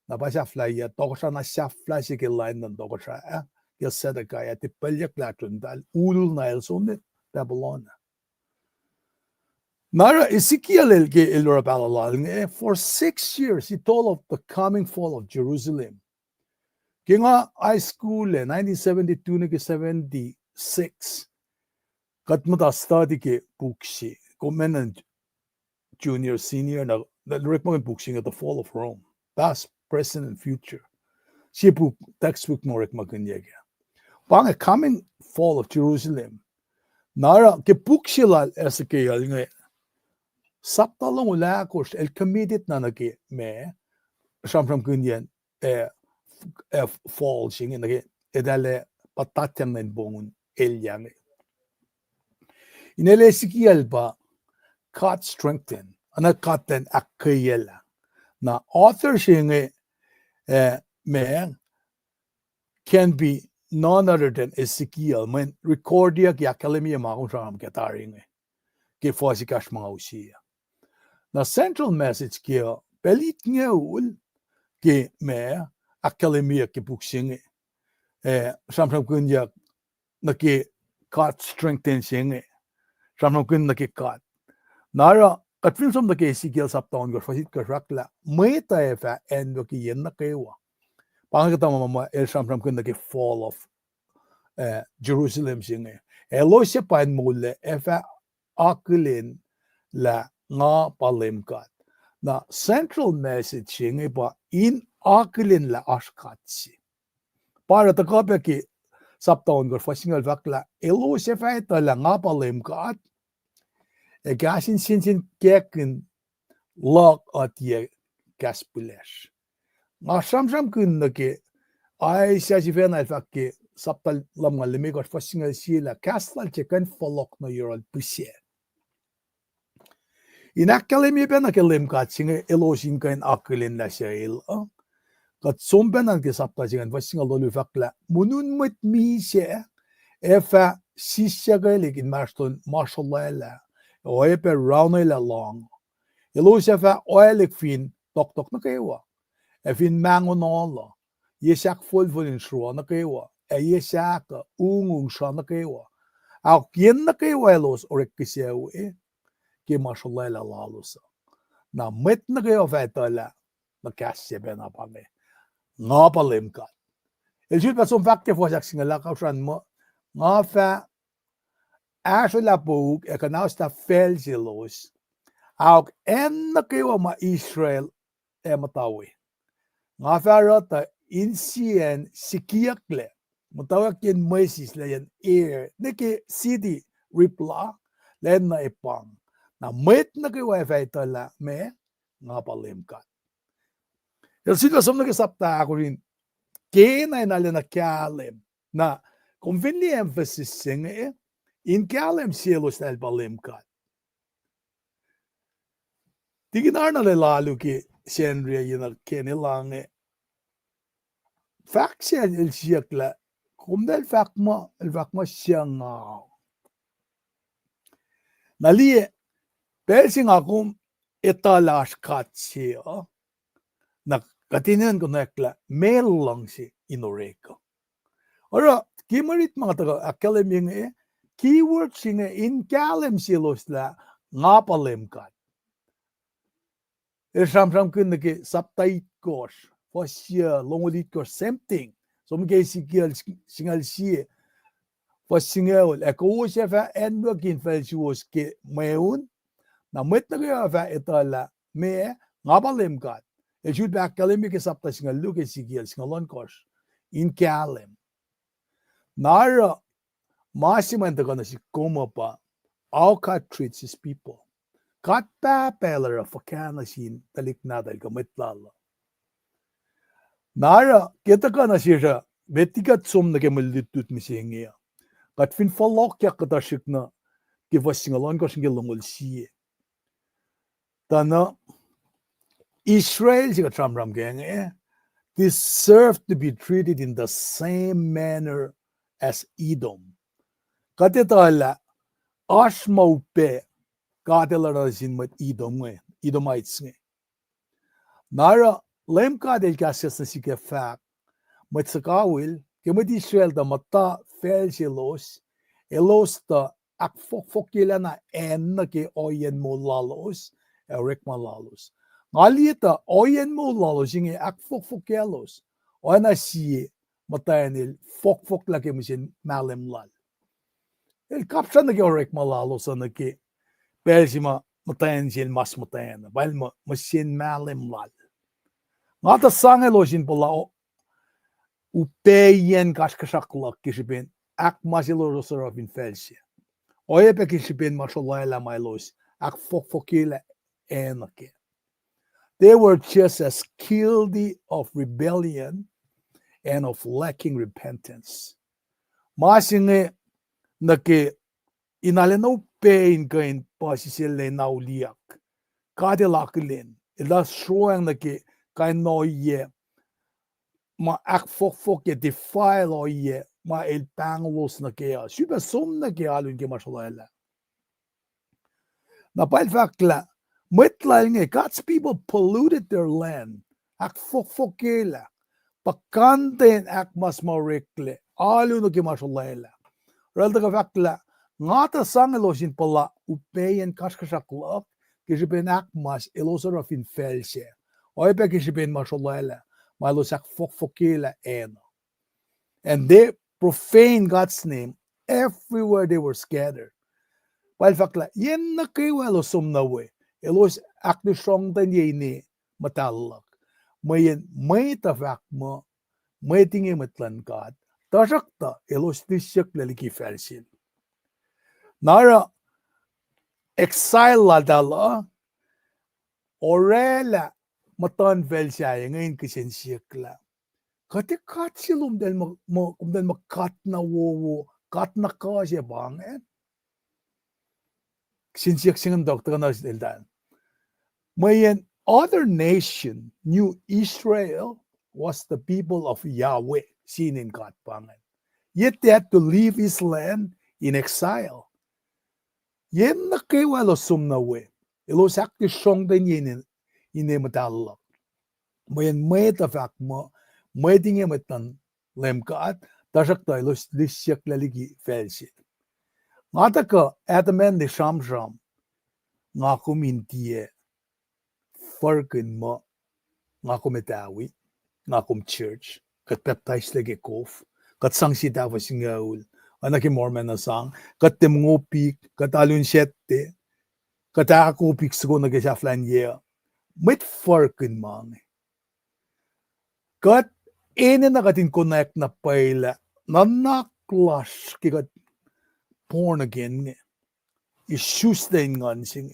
na ba siya fly ya toko siya na siya fly si kilain ng toko siya ya sedakaya ti pelyak latun dal ulul na elson Babylon. Nara Ezekiel el Babylon for 6 years he told of the coming fall of Jerusalem. Kinga high school 1972 na 76 katmata study ke bukshi komen junior senior na recommend booking at the fall of Rome past present and future si book textbook mo recommend yaga pang a coming fall of Jerusalem nara ke bukshilal Ezekiel nga saptalong ula kos el committed na nage me from kunyan fall sing in the edale patatyan na bongun elyang in Ezekiel ba God strengthen ana katen akayela na author sing man can be none other than Ezekiel when recordia ki akademia makong ram kataring ke fosikash mga usiya na central message ki pelit ngeul ke me akademia ki buksing samsam kunya na ke God strengthen sing samsam kun na ke God nara At film som the Ezekiel saptaon gor fasit karakla meta efa en do ki yenna kewa. Pangata mama el shamram kun the fall of Jerusalem singe. Eloshe pan mulle efa akulin la nga palimkat. Na central message singe ba in akulin la ashkatsi. Para ta kapeki saptaon gor fasingal vakla eloshe fa eta la nga palimkat. E gasin sinsin kekin log at ye gaspulesh. Nga shamram kun ke ai saji fena fakki saptal lamga lemigor fasingal sila kastal chekan folok no yorol pusie. Inakkalemi bena kelim katsinge eloshin kain akulin la shail. Kat sombenan ke sapta jingan fasingal dolu fakla munun mut mi se efa sisjagalik in marston mashallah. Oepe raunela long. Elosefa oelik fin tok na kewa. E fin mango nola. Yesak full in shro na kewa. E yesak ungung sha na kewa. Au kien na kewa elos orekiseu ke mashallah lalusa. Na met na kewa fetala na kasye bena pame. Nga palimka. El jut pas fakte fo jak singala kausran mo. Nga fa Ashola boek ekanausta felgelos. Ook en na kewa ma Israel matawi. Nga farata Inse sikiakle. Matawak yen Moses la yan neke city ripla len na ipang. Na met na kewa feitala me nga palimkat. El sitwasyon na kisapta ako rin. Kena inala na kalem na conveniently emphasis singe in kalem sielos na palimkat. Tiginar na lalu ki senria yinar kenilange. Fak siya il siyakla. Kumdel fakma siyang Naliye, persing akum etalash kat siya. Na katinan ko nakla, melang si inoreka. Ora, kimarit mga taga akalem yung keyword singa in kalem silos la nga palimkat. Samsam kun ke saptait kos, fasya longolit kos something. So mga Ezekiel singal siya, fasingal eko sefa endo kin felsuos ke meun, na met na kaya fa etala me nga palimkat. E should back kalem ke sapta singal look Ezekiel singalon kos in kalem. Nara Masiman ta kana si koma pa aukat treats his people. Kat pa pelara fakana sin talik nadal kamitlala. Nara kita kana siya betikat som na kemalutut misingia. Kat fin falokya katashik na kivasingalon ko singilongol siye. Tana Israel siya tramram gang deserve to be treated in the same manner as Edom. Katitala ashmaupe katelara sin mat Edomites nge. Nara lem kadel kasyas na sike fak mat sakawil kemat Israel da mata felselos elos da ak fokila na en na ke oyen mo lalos erik malalos. Ngalita oyen mo lalos nge ak fokelos ona siye matayanil fok la ke musin malem lal. El kapsan na georek malalo sa na ki persima matayan sin mas matayan bail masin malem lal. Ngata sangelo sin pala upeyen kaskasaklak kisipin ak masilo rosarafin felsi. Oyepe kisipin mashallah mailos ak fokila enake. They were just as guilty of rebellion and of lacking repentance. Masinge nake inaleno pain kain pasisile nauliak. Kadelakilin. Ila shroang nake kain noye. Ma ak fok ye defile oye. Ma el panglos nake ya. Super som nake alun ke mashallah. Na pail fakla. Metlainge God's people polluted their land. Ak fokela. Pakanten ak mas marekle. Alun ke mashallah. Relta ka fakla, ngata sangelosin pala upeyen kaskasaklak, kisipin akmas ilosara fin felse. Oipe kisipin masholele, malosak fokfokila eno. And they profaned God's name everywhere they were scattered. While fakla, yen na kayo elosum na we. Elos akni strong tan yene matalak. Mayen may tafak mo, may tingin matlan God. Tasakta elos disyak laliki felsin. Nara exile la dala, orela matan felsaya ngayon kisensyakla. Kati katsilum del kumdel makat na wowo, kat na kasya bangen. Sinsyak singan doktor na sildan. Mayan other nation knew Israel was the people of Yahweh, seen in God bangen. Yet they had to leave his land in exile. Yen na kayo alo sumnawe. Ilo sakti strong din yin matalla. Mayan may tafak mo, may tingin matan lemkaat, tasak ta ilo lisyak laligi felsit. Ngata ka etamen de sham nga kumintie farkin mo nga kumetawi nga kum church kat baptize lagi kof kat sang si dawa singaul anak mormon na sang kat temngopik kat alun sette kat akopik sgo na gesha flan ye mit farkin mang kat ene na katin connect na paila nanaklas kikat born again issues din ngan sing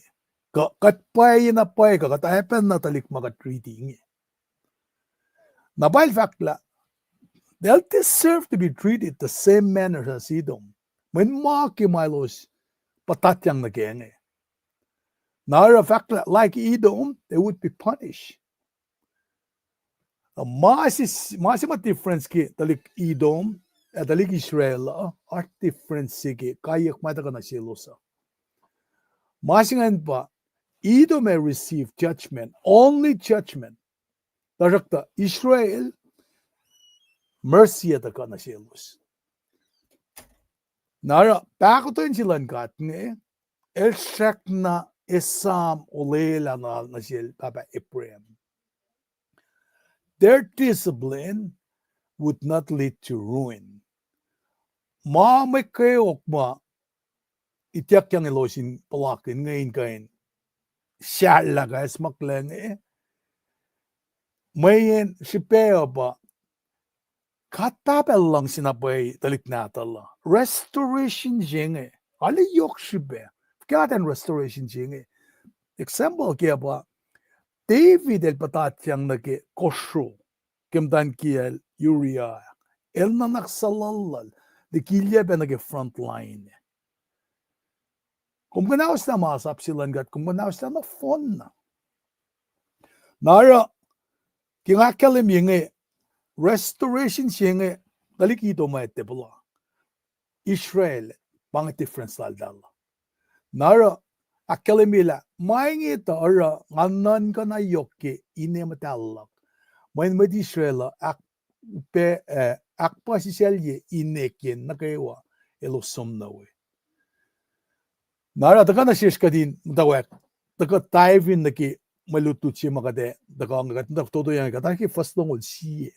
kat pay na pay ka kat happen na talik makat treating nabail fakla they'll deserve to be treated the same manner as Edom when maki milos patatyang na genge nara fakla like Edom they would be punished masima difference ki talik Edom at talik Israel are different sige kayak mata ka na silosa masingan pa Edom may receive judgment, only judgment. Darakta Israel, mercy at the kanasilos. Nara, pakutin silang kat nge, elshak na esam ulela na nasil Papa Ephraim. Their discipline would not lead to ruin. May kayok ma, itiyak yang ilosin palakin ngayon kain. Siya lagas maklang mayen si Peo ba katapel lang sinabay talik natala restoration jenge ali yok si be katen restoration jenge example kaya ba David el patatyang nage kosho kemdan kiel Uriah el nanak salalal de kilya ba nage front line kung ganawas na masap silang gat kung ganawas na phone na nara kinakalim yung restoration siya dalik ito maete pala Israel pang difference dala nara akalimila maing ito ara nganan ka na yoke ine matalak main med Israel akpa si selye inekin na kaywa elosom na we nara taka na shish ka din mtawek taka taivin na ki malutut siya makade dakangat na todo yan kataki first long see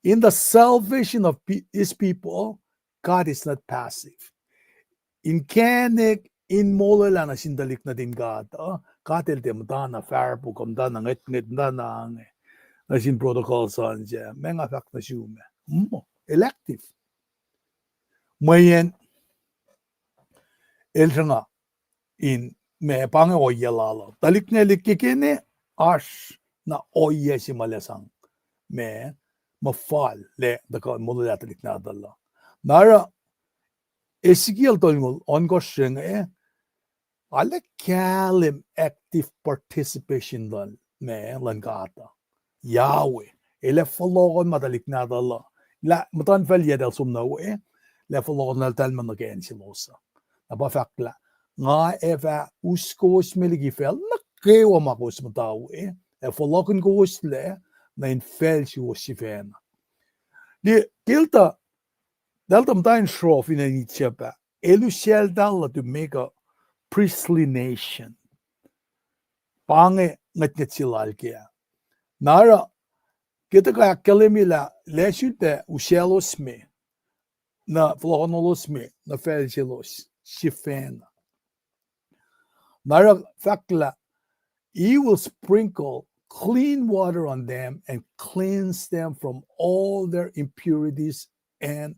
in the salvation of his people God is not passive in kanek in molala na sindalik na din God katel dem dana farbu kom dana ngit dana na sin protocol son siya menga fak na shume elective mayen elanga in me pange oyalala talik ne likikene ash na oye si malasang me mafal le daka molala talik na dalla nara Ezekiel tolngol ongosheng alle kalim active participation dan me langata Yahweh ele follogon madalik na dalla la matan falya del sumna le follogon na talman na ken silosa aba fakla nga eva uskos meligifel na kewa makos mataw follogon gos le na in fel si osifena di delta mtain shrof in any chapa elusiel dalla to make a priestly nation Pange ngat silal kia. Nara kita ka kalimila leshute ushelos me na flohonolos me na felgelos shifen. Nara fakla he will sprinkle clean water on them and cleanse them from all their impurities and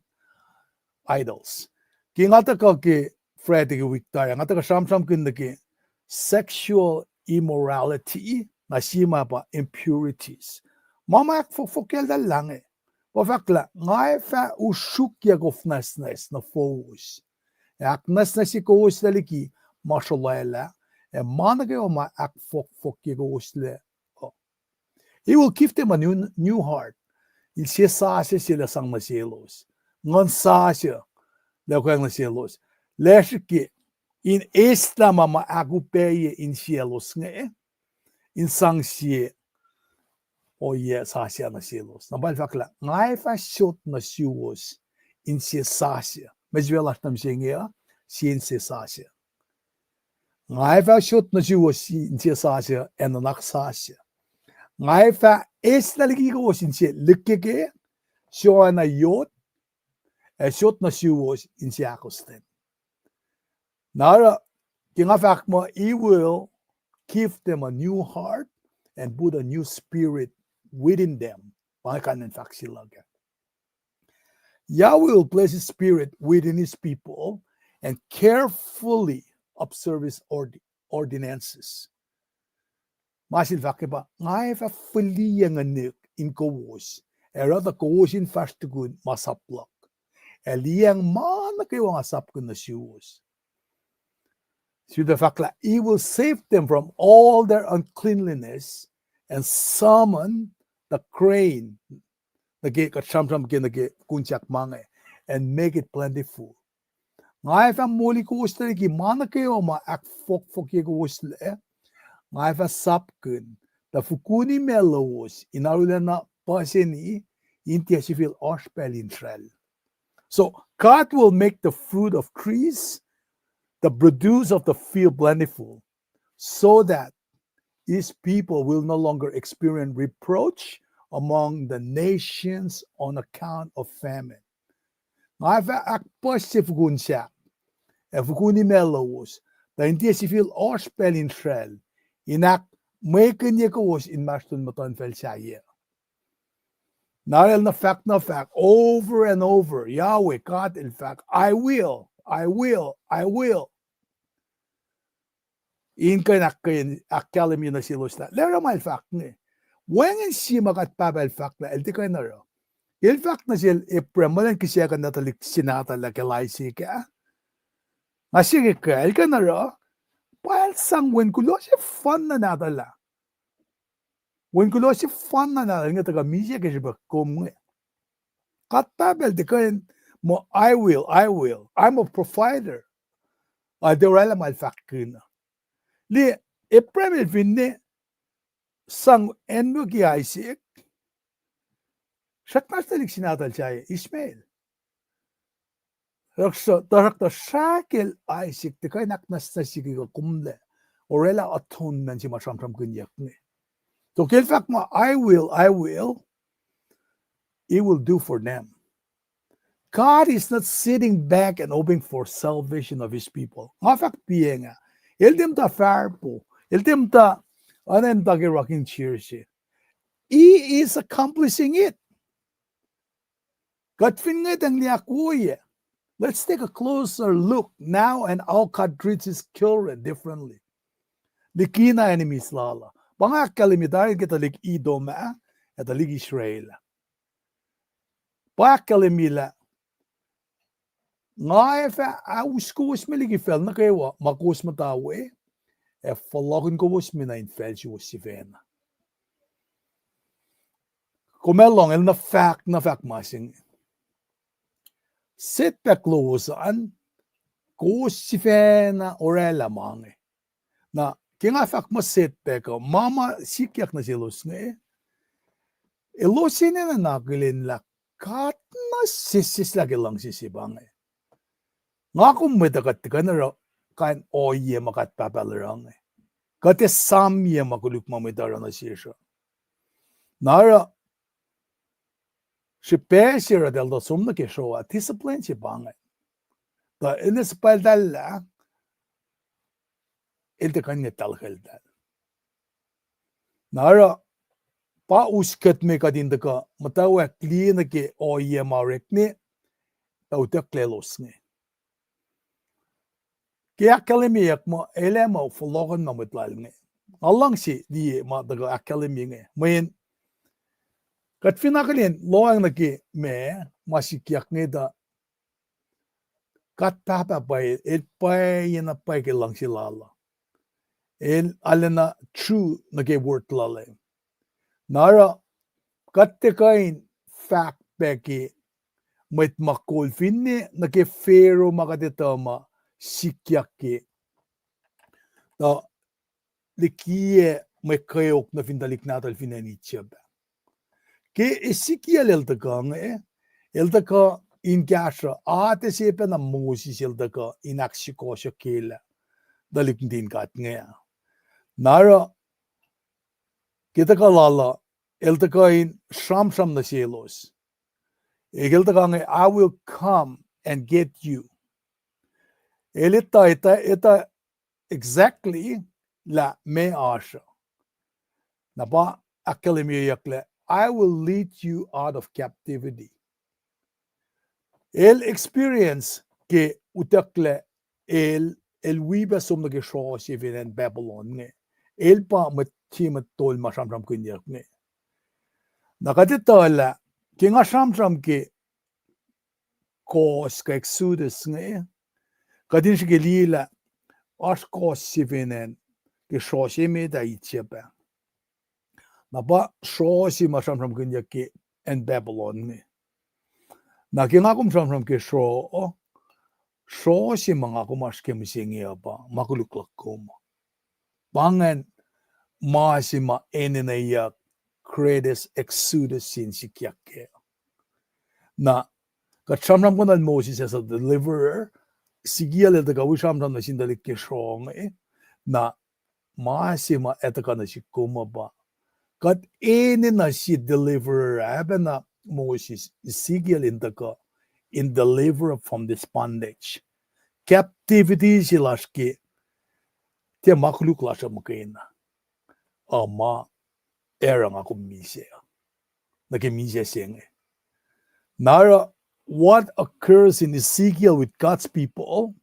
idols. Kingata ka ki Fred ki Victoria ngata ka sham ki sexual immorality na shima pa impurities. Mama ak fokel da lange. Pofakla ngai fa ushukya gofnasnes na fous. Ak nasnasi ko ustaliki mashallah and managoma ak fokye go usle. He will give them a new heart. Il se sasha sila sang masielos. Ngon sasha le ko ang masielos. Leshki in esta mama agupeye in cielos nge in sang sie o ye sasha na cielos. Na bal fakla ngai fa shot na suwos in se sasha. Mesvela tam singia sin se sasha. Ngai fa shot na suwos in se sasha en nak sasha. Ngai fa esta ligi ko sin se likkege so na yot e shot na suwos in se akosten. Now, he will give them a new heart and put a new spirit within them. Yahweh will place his spirit within his people and carefully observe his ordinances. Masil fakeba, ngai fa fully yang in kowos. Erada kowos in fast good masaplak. Eliang man kayo ang asap ko na suwos. So the fact that he will save them from all their uncleanliness and summon the crane, the gate and make it plentiful. Ngai fa moli ko usle ki mana kayo ma ak fok ye ko usle. Ngai fa sapkun the fukuni melos inarulan na paseni inti asifil oshpelin trel. So God will make the fruit of trees, the produce of the field plentiful, so that his people will no longer experience reproach among the nations on account of famine. Ngaifa akposif gunsia, efukuni melos, the intia sifil ospelin trel, inak meken was in mastun maton fel shaye. Narel na fact, over and over, Yahweh, God, in fact, I will. In kanak akalim yun na silos na. Lera mal fact ni. When si makat pabel fact na, elti kayo na ro. Il fact na sil, ipremalan kisya ka natalik sinata la kalaisi ka. Masige ka, el ka na ro. Pahal sang wen kulo si fun na natala. Wen kulo si fun na natala, nga taga misya kasi ba kum nga. Kat pabel, di kayo mo, I will. I'm a provider. Derala mal fact na. Li Epremel finne sang enmo ki Isaac. Shaknastalik sinatal siya Ismail. Darakta shakel Isaac te kay naknas na siya kumle. Orela atonement si masam kunyak ni. So fact mo I will. He will do for them. God is not sitting back and hoping for salvation of his people. Ngafak piye nga. Ildim ta farpo. Ildim ta anem ta rocking cheers. He is accomplishing it. Let's take a closer look now, and how God treats his children differently. Likina enemies lala. Banga kalimidarin kita lig Idoma at lig Israel. Ba kalimila. Nga fa auskus meligi fel na kayo makus matawe e fallagin ko was mina in fel si was si vena. Kumelong el na fact masing. Sit back closean ko si vena orela mange. Na kinga fact mas sit back mama sikyak na silos nga elosin na nagilin la kat na sisis lagi lang sisibang Nga kung may dagat ka na kan oye makat papalarang Kate samye makuluk mamidara na siya. Nara, si pesira del da sumna ke showa, discipline si bangay. Da inis paldala, ilta kanya talhaldal. Nara, pa uskat me kadinda ka, matawa klina ke oye marekne, tauta klelosne. Kaya kalimiyak mo, elema o verloren na mitlalnge. Allang si di ma daga akalimiyenge. Mayin, kat finakalin, loang na ki me, masikyak nge da, kat papa bay, el pay na pay ke lang silala. El alena true na ke word lale. Nara, kat te kain fact peki, mait makol finne, na ke fero makadetama, sikyak ke. Da, likie me kayok na findalik natal finanichaba. Ke Ezekiel eltaka in kasha ate sepe na Moses eltaka in aksikosha kela dalik din kat nga. Nara kita kalala eltaka in sham na selos. Eltaka nga I will come and get you. Elita ita exactly la me asha. Napa akalimiyakle I will lead you out of captivity. El experience ke utakle el wiba som na geshosh in Babylon nge. El pa matchimat tol mashamram kunyak nge. Nakatitala ke nga shamram ke kos ka exodus nge. Kadin shi ke lila ash kos sivinen geshosh me da itcheba. Napa shoshi mashamram kunyak ke in Babylon nge. Na kingakum from ke show si mga kumas ke misingi ba makuluklak ko mo. Pangan masima enenaya credes exodus sin sikyake. Na katsamram ko na Moses as a deliverer sigiyal ito kawisamram na sindalik ke show na masima etaka na si kuma ba. Kat na si deliverer aben na Moses, Ezekiel in deliver from this bondage. Captivity silashki. Te makluk lasha mukina. Ama erang ako misya. Nake misya senge. Nara, what occurs in Ezekiel with God's people?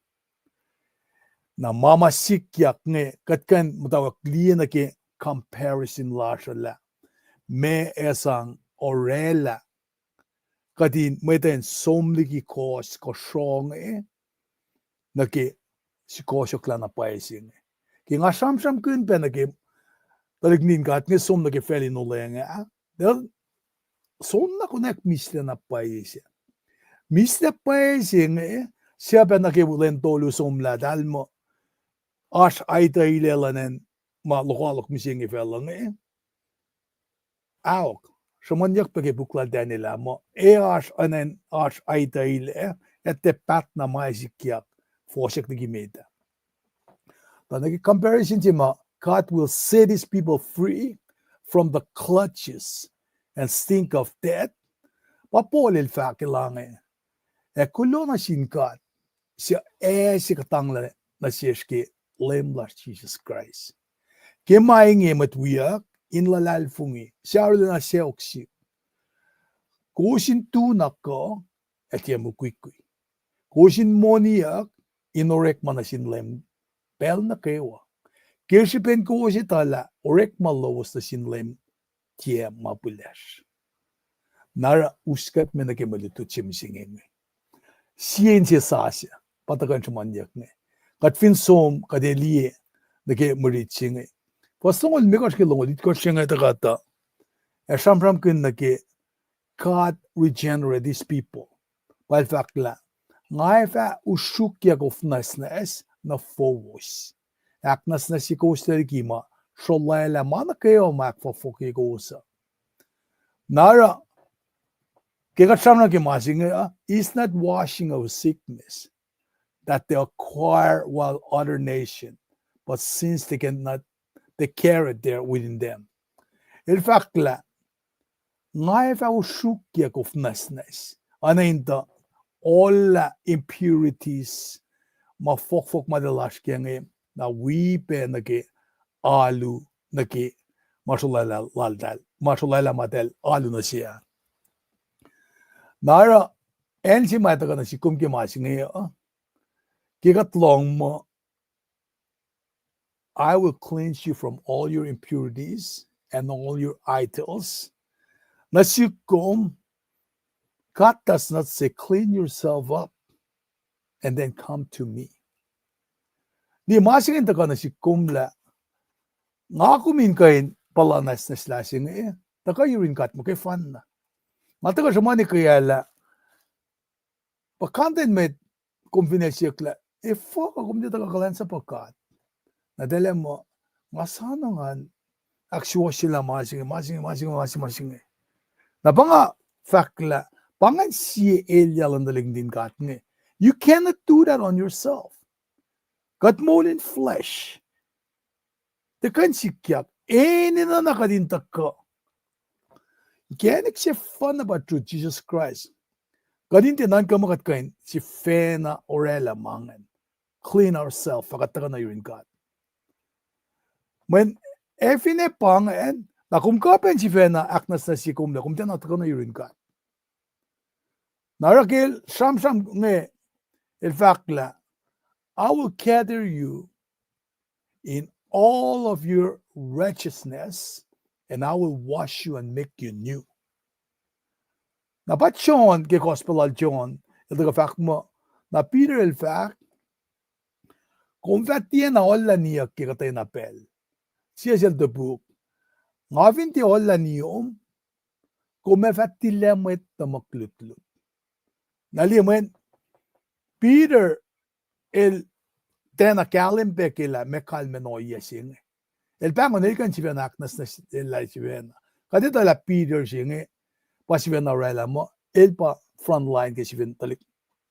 Na mama sikyak nge katkan matawak liya nake comparison lasha la. Me esang orela. Kadin meten somligi kos ko strong nake si kosok na paising. Ki nga sam kun pe nake talignin gat nge som nake feli no lenga. Del som na konek misle na paising. Misle paising siya pe nake bulen tolu som la dalmo. Ash aita ilelanen ma lokalok mising ifelang Aok. Samanyak pake bukla danila mo ash anen ash aitaile ette patna maisikyak forsek de gimeta. But the comparison tima God will set his people free from the clutches and stink of death. Papol el fakilange. E kulona sin God siya si katangla na siyashke lemblas Jesus Christ. Kemainge matwiyak in lalalfungi, siya na siya oksi. Kusin tunak ko, at yan mo kwikwi. Kusin moniak, inorek manasin lem, pel na kewa. Kirsipen ko si tala, orek malawas na sinlem, tiya mapulas. Nara uskat me na kemalutut siya misingin me. Siyensya sasya, patakan siya manyak me. Kat finsom, kadeliye, na kemaritsing me. Pasungol me kash kilongol, it kash siya nga takata. E samram kin na ke, God regenerate these people. While fact la, ngay fa usukyak of nasnes na fowos. Ak nasnes si koster kima, sholala mana kayo mak fa foki kosa. Nara, kaya samram ke masing is not washing of sickness that they acquire while other nation, but since they cannot the carrot there within them. Il fakla ngay fa ushukya kufnasnes. Anainta all impurities ma fok madalash kenge na wipe nake alu nake masulala laldal masulala madel alu na siya. Nara ensi mata kana si kumki masinge kigat long mo. I will cleanse you from all your impurities and all your idols. Nasikum, God does not say clean yourself up and then come to me. Di masingin taka nasikum la ngakumin kain palanas na slasing taka yurin kat mo kay fan na. Mataka siya ni kaya la pakantin met kumpinesyak la fuck akum di taka kalan sa pakat. Nadala mo masano nga aksyo sila masing. Napanga fakla pangan siya elyalandaling din kat nga. You cannot do that on yourself. Kat mo in flesh. Tekan sikyak na nakadintak ka. Can't say fun about truth, Jesus Christ. Kadinti nan ka makat kain si fena orela mangan. Clean ourselves. Fakataka na yun God. When efine pangan, na kumkapen si fena aknas na si kumla, kumtiyan nataka na yun God. Narakil, sham nge, il fakla, I will gather you in all of your righteousness, and I will wash you and make you new. Napat John, ke Gospel al John, il fak mo, na Peter il fak, kung fatien na olla niya ke katay na pel. Siya siyal the book. Ngavin ti olla niyom, kung me fatilemet na maklutlut. Nalimen, Peter il tena kalimpe kila me kalme no yesing. El pango nilkan si venaknas na sila si vena. Kadito la Peter singe, pa si vena rela mo, il pa frontline ke si vena talik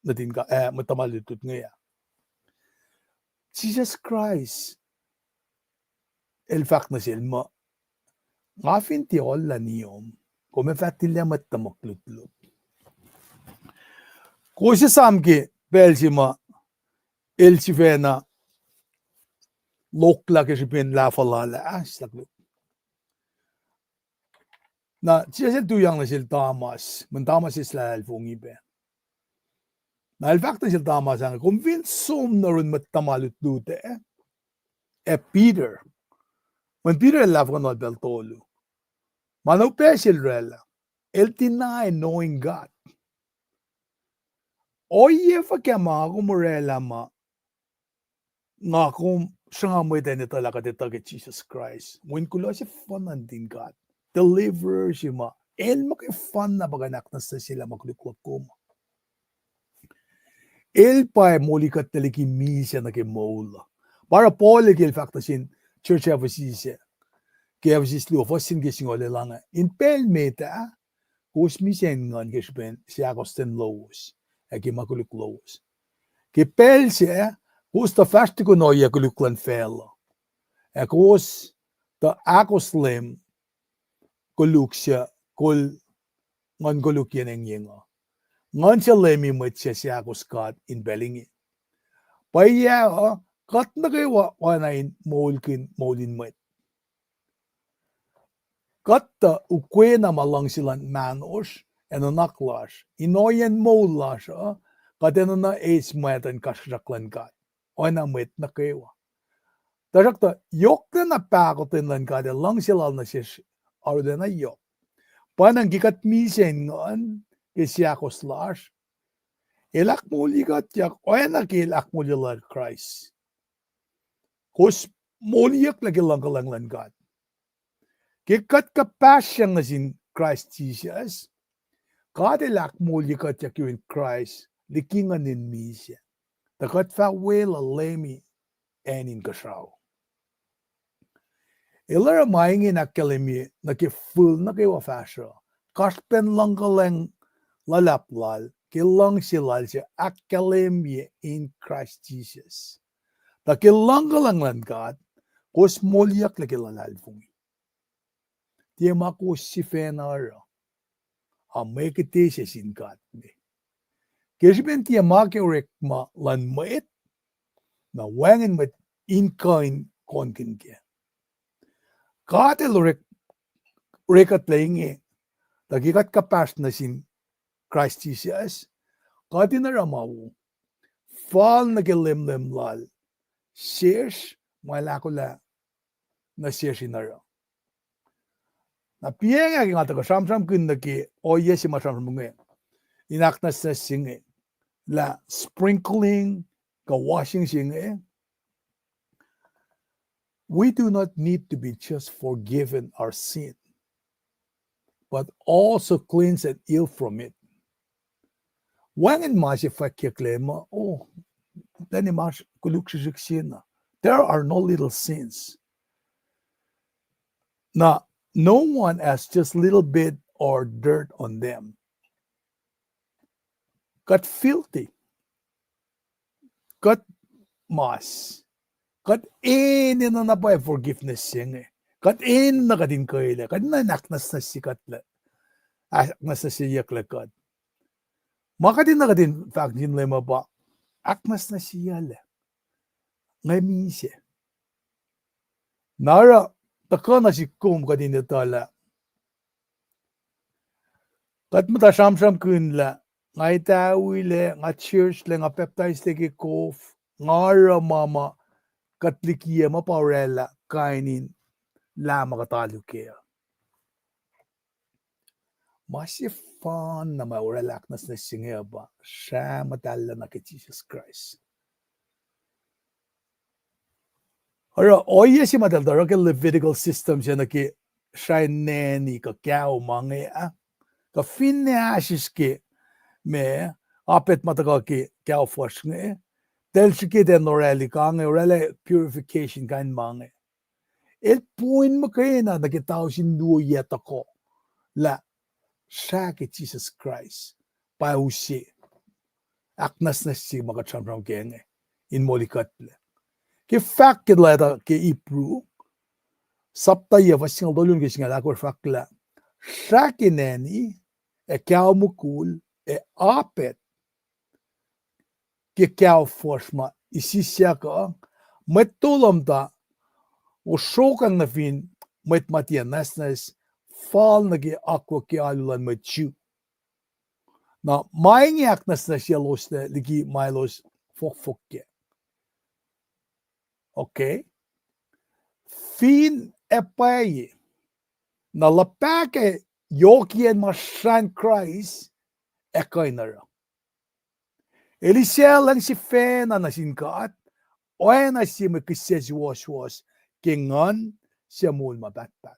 natin ka, matamalitut nga. Jesus Christ, el fact na sil mo, ngafin ti olla niyom, kung me fatilya matamaklutlut. Kung si samki, bel si mo, il si vena, lokla ke si pen la falala, slaglut. Na, siya sil tuyang na sil Thomas, man Thomas is la alfungi pe. Na, il fact na sil Thomas, ang kung vinsum na rin matamalutlute, Peter, when Peter laf ko no beltolo, manaw pe sil rela, el deny knowing God. Oye fa kaya mga kumurela ma, nga kung siya nga mo ito talaga dito kay Jesus Christ. When kulo siya fanan din God, deliverer siya ma, el makifan na baganak na sila magluklap ko ma. El pa muli ka taliki misa na kay mola. Para poli kay fakta sin Church of Inse, kaya Inse lo fasin kising ole langa. In pel meta, kus misen ngan kisben siya kosten loos. Eki makuluk loos. Ke pel siya, kus ta fasti ko no ya kuluklan felo. Kus ta akos lem kuluk siya kul ngan kuluk yan ang yenga. Ngan siya lemi mat siya akos kat in belingi. Paya kat na kayo wanain molin mat. Kat ta ukwe na malang silang manos, eno naklash, inoyen molash, kat eno na ace matan kasraklan kat, o na met na kayo. Tasak ta, yok na napakotin lang kat, lang sila na siya, or na yok. Panang gikat misen ngon, isyakos lash, ilak muli kat yak, o na kilak muli lang Christ. Kus muli yak lagi lang kalang kat. Kikat kapasyang na sin Christ Jesus, kadelak muli kat yak in Christ, likingan nin misya. Takat fawela lemi enin kasaw. Ilara maingin akalemi nakiful na kayo fasyo. Kaspen lang kalang lalaplal, kilang silal siya akalemi in Christ Jesus. Takilang kalang God, Kos molyak lagi lalalfungi. Dia mako si fenara. Amekete se sinkat me. Kesben dia make rek ma lan met na wangen met inkain konkin ke. Katel rekat leinge. Dagikat kapas na sin Christ Jesus. Katina ramawu. Fal na gelem lal. Shesh malakula na sheshinara. Na pienga ki ngata ko sam kun na ki o yesi ma sam munge. Inak na sa singe. La sprinkling ka washing singe. We do not need to be just forgiven our sin, but also cleanse and heal from it. Wangen ma si fakiklema, oh, then mas kulukshishina. There are no little sins. Now, no one has just little bit or dirt on them. Got filthy. Got mas. Kat na na pa forgiveness singe. Kat na kadin kaila. Kat na naknas na sikat la. Aknas na siyak la kat. Makadin na kadin fact din lema pa. Aknas na siya la. Ngay minse. Nara taka na si kum kadin tala. Kat mata sham kun la. Ngay tawi le, nga church le, nga baptize le ki kof. Ngara mama. Katlikia mapaurela kainin lama katalo kaya. Masih fan na maurelak nas na singe ba siya matala na kay Jesus Christ. Ora oye si mataldara ke Levitical system siya na ki siya neni ka kaya umangi ka finneasis ki me apet mataka ki kaya fwash nga Del siya den oreli kange oreli purification kan mange. El point mo kayo na nakitaw sinduo yeta ko la siya kay Jesus Christ pa usi aknas na siya makachamram kenge in molikat le. Ki fact kid la ki ipru sapta ya vasingal dolun ki singal akor fact la siya kineni e kaya mukul e apet ki kaya forsma isisya ka metulom ta o shokan na fin met matia nasnas fal na ki akwa ki alulan metu na maingyak nasnas ya los na ligi mailos fokfokke okay fin epaye na lapake yokien masan Christ ekainara Elisea lang si fena na sinkat, o na si makisya si was kingan siya mul mabatbat.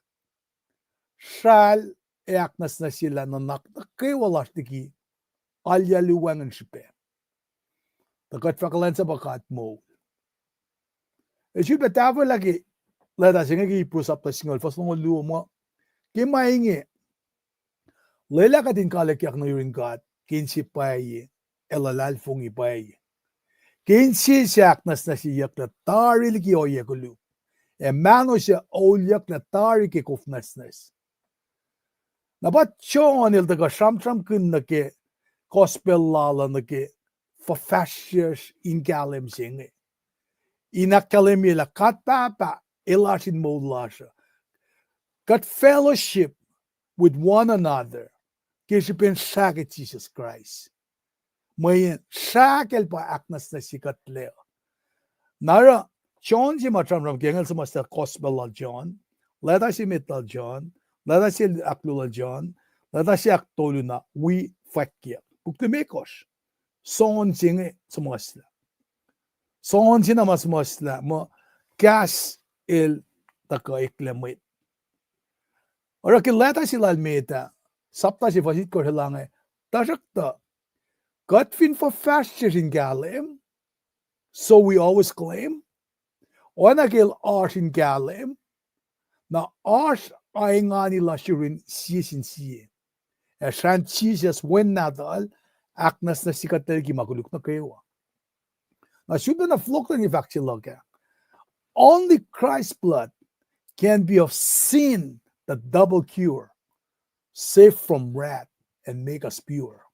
Shal eaknas na sila nanak na kay walas tiki alyaluwangan sipe. Takat fakalan sa bakat mo. E siya betavo lagi, lada siya nga ipusap na singol, fas nung luo mo, kimaingi, lela ka din kalakyak na yurin kat, kinsipaye, elalal fong ipay. Kinsi siyak nas na siyak na taril ki oye kulu. E mano siya olyak na tari ki kufnasnas. Nabat chon il daga sham kun na ke gospel lala na ke fafashers in galim singe. Inakalim ila kat papa ilasin mo lasha. Kat fellowship with one another. Kisipin sakit Jesus Christ. Mayin shakel pa aknas na sikat leo. Nara, John si matramram gengal sa master gospel la John, leta si metal John, leta si aklo la John, leta si aktolo na we fakya. Buktumekos, son singe sa masla. Son sina mas masla, mo kas il taka iklamit. Ora ki leta si lalmeta, sapta si fasit ko hilange, tasakta, God fin for fashion in Galim, so we always claim. Onagil ars in Galim, na ars ay nga nila sirin sisin siye. E shan Jesus when nadal, aknas na sikatel ki makuluk na kayo. Na syuda na flok na ni faksyon laga. only Christ's blood can be of sin, the double cure, save from wrath and make us pure.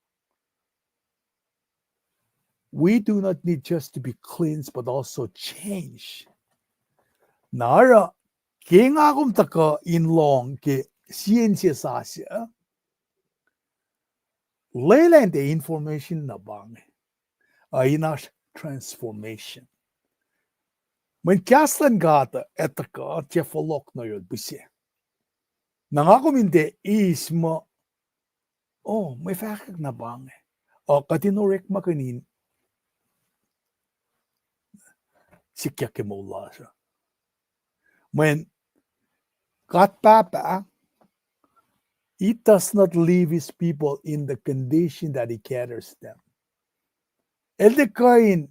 We do not need just to be cleansed, but also changed. Nara, king agum taka in long ke science sasya, layland the information na bang, ayinash transformation. When kaslan gata etaka tjefolok na yun bise. Nangagum hindi ismo, oh, may fakak na bang. O katinorek makanin, sikya ke mula siya. When God Papa, he does not leave his people in the condition that he caters them. El de kain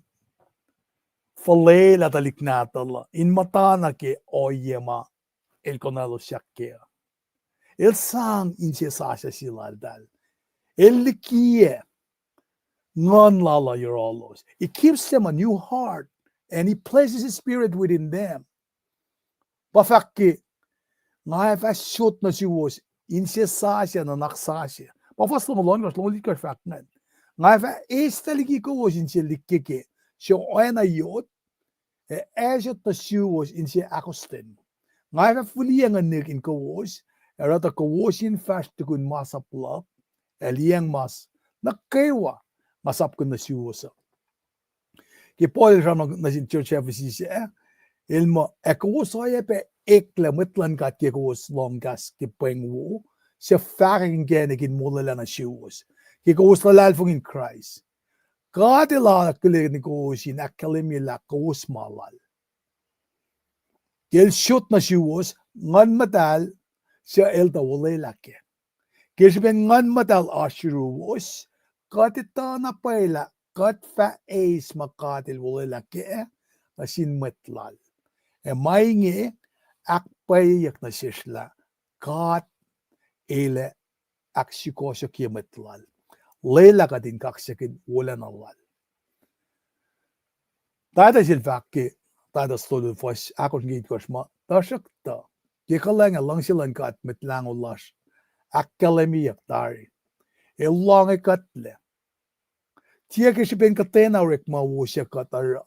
falay la taliknatala in matana ke oyema el konalo shakkea. El sang inse sasha silardal. El likie non lala yorolos. He gives them a new heart and he places his spirit within them. Bafakki nga fa shot na suwos inse sasha na naksasha. Bafas lumulon was lolikar faknan. Nga fa estaligi ko was inse likike. So oena yot ejet na suwos inse akosten. Nga fa fuliang anik in ko was erata ko was in fast to kun masaplap eliang mas nakkewa masap kun na suwosa. Ki Paul ram na sin church services ilmo ekosoye pe ekle mitlan kat ke kos longas ki pengwo se faring gene kin mulala na suwos. Ki kos lalfung in Christ. God ila kule ni kos in akademi la kos malal. Kel shot na suwos ngan matal se elta wulela ke. Kisben ngan matal ashuruwos katita na paila kat fa ace makatil wulela ke asin matlal. E mainge akpay yak na sisla kat ele aksikosyo ki matlal. Lela ka din kaksakin wala na lal. Tada silfaki tada stolu fos akos ngit kosma tasakta. Kikalang alang silang kat metlang ulas. Akkalemi yak tari. Elong katle. Tiya kisipin katena rek mawusya katara.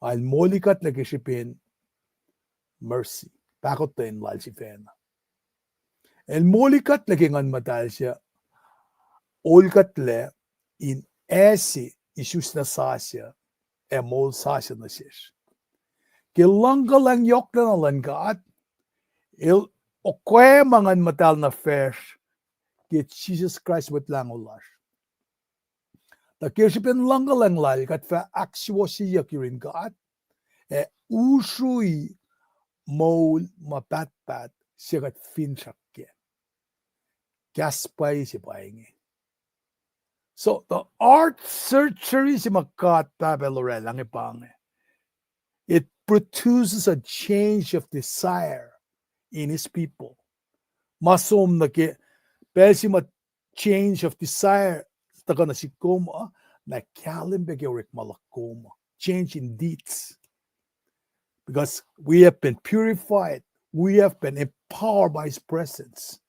Al moli katle kisipin mercy. Pakotin lal si fena. El moli katle kingan matal siya. Ol katle in esi isus na sasya. Emol sasya na siya. Kilanggalang yok na nalangat. Il okwe mangan matal na fresh. Get Jesus Christ with lang ulas. The kirsipin langgalang lal kat fa aksyo siya kirin kat. E usui mol mapatpat siya kat finchakye. Kaspay si paingi. So the art surgery si makat papelorel ang ipang. It produces a change of desire in his people. Masom na ke Pelsima change of desire taka na si koma na kalimbegeric malakoma. Change in deeds. Because we have been purified. We have been empowered by his presence.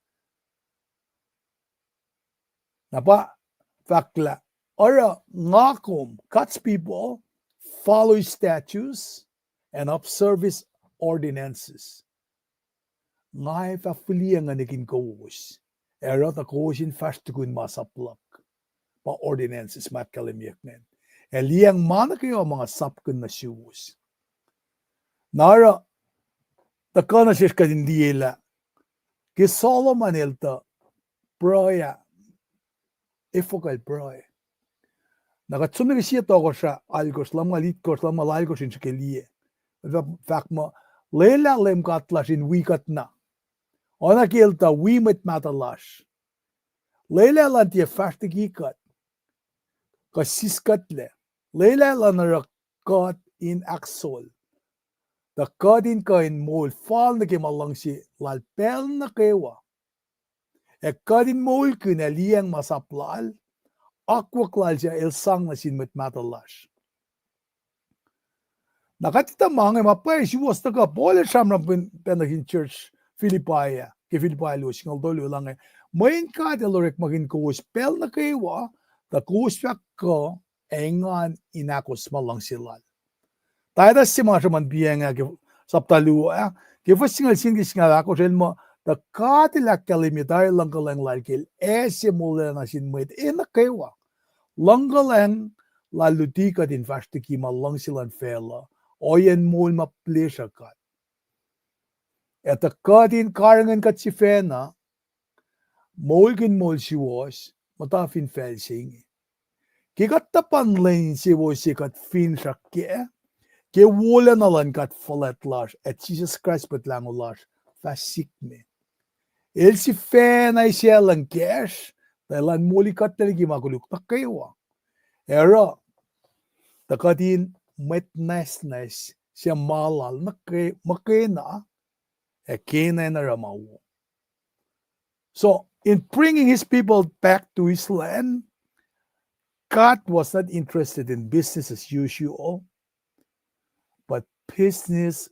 Napa fakla. Ora ngakom God's people follow his statutes and observe his ordinances. Ngai fa fuliang anikin kawus. Erot ako sin fast kun masaplak. Pa ordinances mat kalimiyak nen. Eliang mana kayo mga sapkun na suwos. Nara takana siya kadindiyela. Ki Solomon elta proya ifokal proya. Nakatsumig siya to ko siya algos lam ngalit ko lam malalgos in sikeliye. Fact mo lela lem katlas in wikat na. Ona kelta wimet matalash. Lela lan tie fastigikat. Kasiskatle. Lela lan rakat in aksol. The kadin kain mol fal na kimalang si lalpel na kewa. E kadin mol kunaliang masaplal. Akwaklal siya ilsang na sin met matalash. Nakatita mga mapay suwos taka pole shamram penahin church Philippi ke Philippi lo singal dolo lang main ka de lorek magin ko spell na kaywa ta kusyak ko engan inakos malang silal. Tayo si mga shaman biyang saptalu ke singal singal ako rin mo ta katilak kalimitar lang kalang lalkil simula na sinmait na kaywa langgalang laluti ka din fastiki malang silan fela oyen mul ma pleasure kat. Eta kadin karangan kat si fena, molgin mol si was, matafin fel sing. Kikat tapan lain si was si kat fin shakye, ke wala nalan kat falet lash, et Jesus Christ pat lang lash, fasik me. El si fena siya lang cash, talan muli kat taligi maguluk takaywa. Era, takadin metness siya malal makena kena na ramawo. So in bringing his people back to his land, God was not interested in business as usual, but business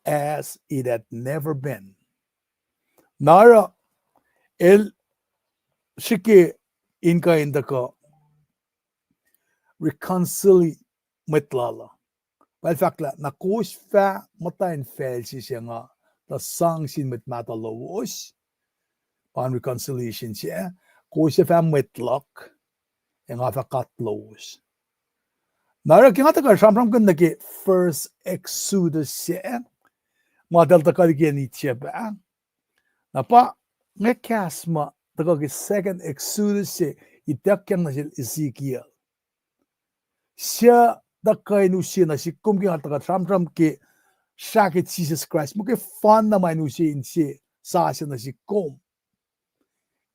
as it had never been. Nara el shike inka indaka reconcile metlala. Well, fact la nakus fa matain fel si siya nga the sang sin met matalawos on reconciliation siya ko siya fa metlak nga fa katlos. Nara kinata ka shamram kun naki first exodus siya model ta kaligi ni siya ba na pa ngekasma ta ka second exodus siya itakyan na siya Ezekiel siya da kainu siya na si kum kinata ka shamram ki shakit Jesus Christ mo ke fan na mainu siya in siya sa siya na si kum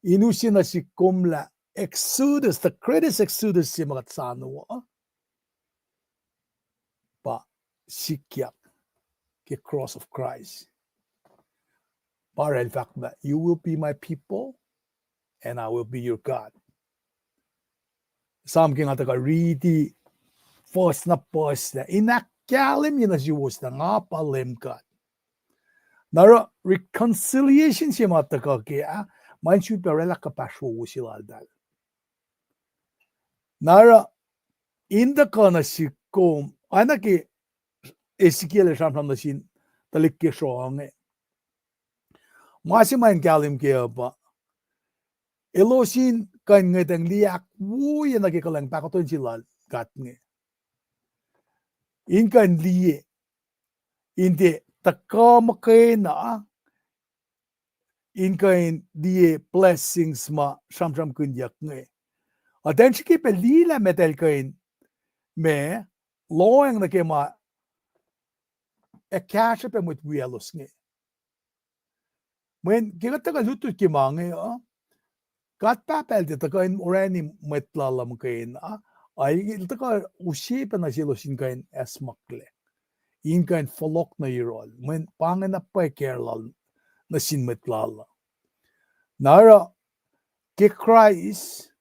inu siya na si kum la Exodus, the greatest Exodus siya makatsano pa sikyak ke cross of Christ. Para in fact that you will be my people and I will be your God. Sam king ataka ready first na post na inakalim yun na siwos na nga palim God. Nara reconciliation siya mataka kaya man should be rela kapaswo sila dal. Nara inda ka na si kom anaki Ezekiel shamram na sin talik ke shonge masi main kalim ke ba elosin kan ngetang liak wuya nagi kalang pakoton sila gat nge in kan liye inde takamakena in kan liye blessings ma shamram kunyak nge aten chiki pe lila metel kain me loeng na ke ma cash pe mut wielos nge when gigata ka lutut ki mange kat papel de kain orani metlalam kain ay ilta ka ushi pa na silo sin kain esmakle in kain folok na yirol when pangen na pa kerlal na sin metlala nara ke Christ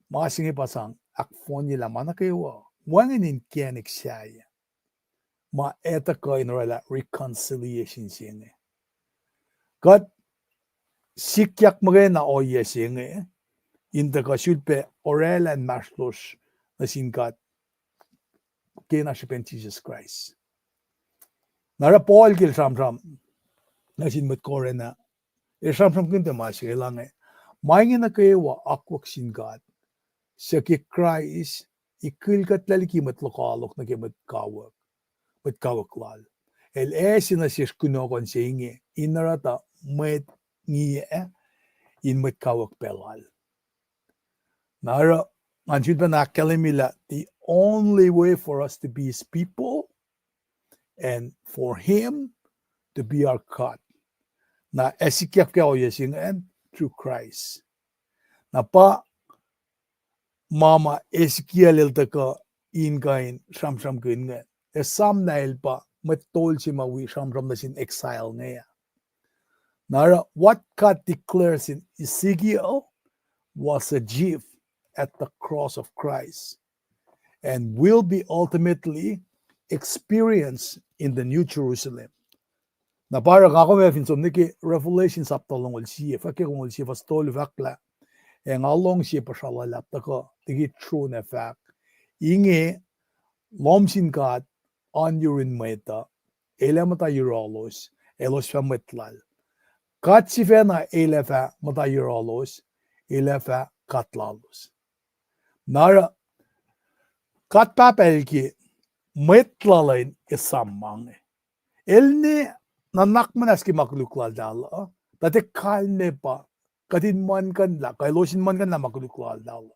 masingi pasang akfon nila mana kayo wangin in kenik siya ma eta kain rela reconciliation siya God sikyak mga na oye siya inda ka sulpe orelan maslos na singkat kena siya pen Jesus Christ nara Paul kil samsam na sinmat kore na samsam kinta masya lang maingin na kayo wa akwak singkat siya ki Christ ikilkat laliki matlokalok na kimat kawak lal el na siya kunokon siya inge inarata met ngiye in met kawak pelal nara anjud na kalimila the only way for us to be his people and for him to be our God na esikyak ka oyesing and through Christ na pa mama Ezekiel iltaka in kain shamsham kain nga sam nail pa matol si mawi shamsham na sin exile nga nara what God declares in Ezekiel was a gift at the cross of Christ and will be ultimately experience in the New Jerusalem. Na para ako may finsom niki Revelation saptalong ul siya, fakir ul siya fastol vakla, en along siya pashalalap tako, tigi true na fact. Inge lomsin kat on yurin meta, elemata yurolos, elos fametlal. Kat si fena elefa mata yurolos, elefa katlalos. Nara kat papelki metlalain isammange. Elni nanak manaski makluklal dala. Tate kalne pa. Katin man kan la. Kailosin man kan la makluklal dala.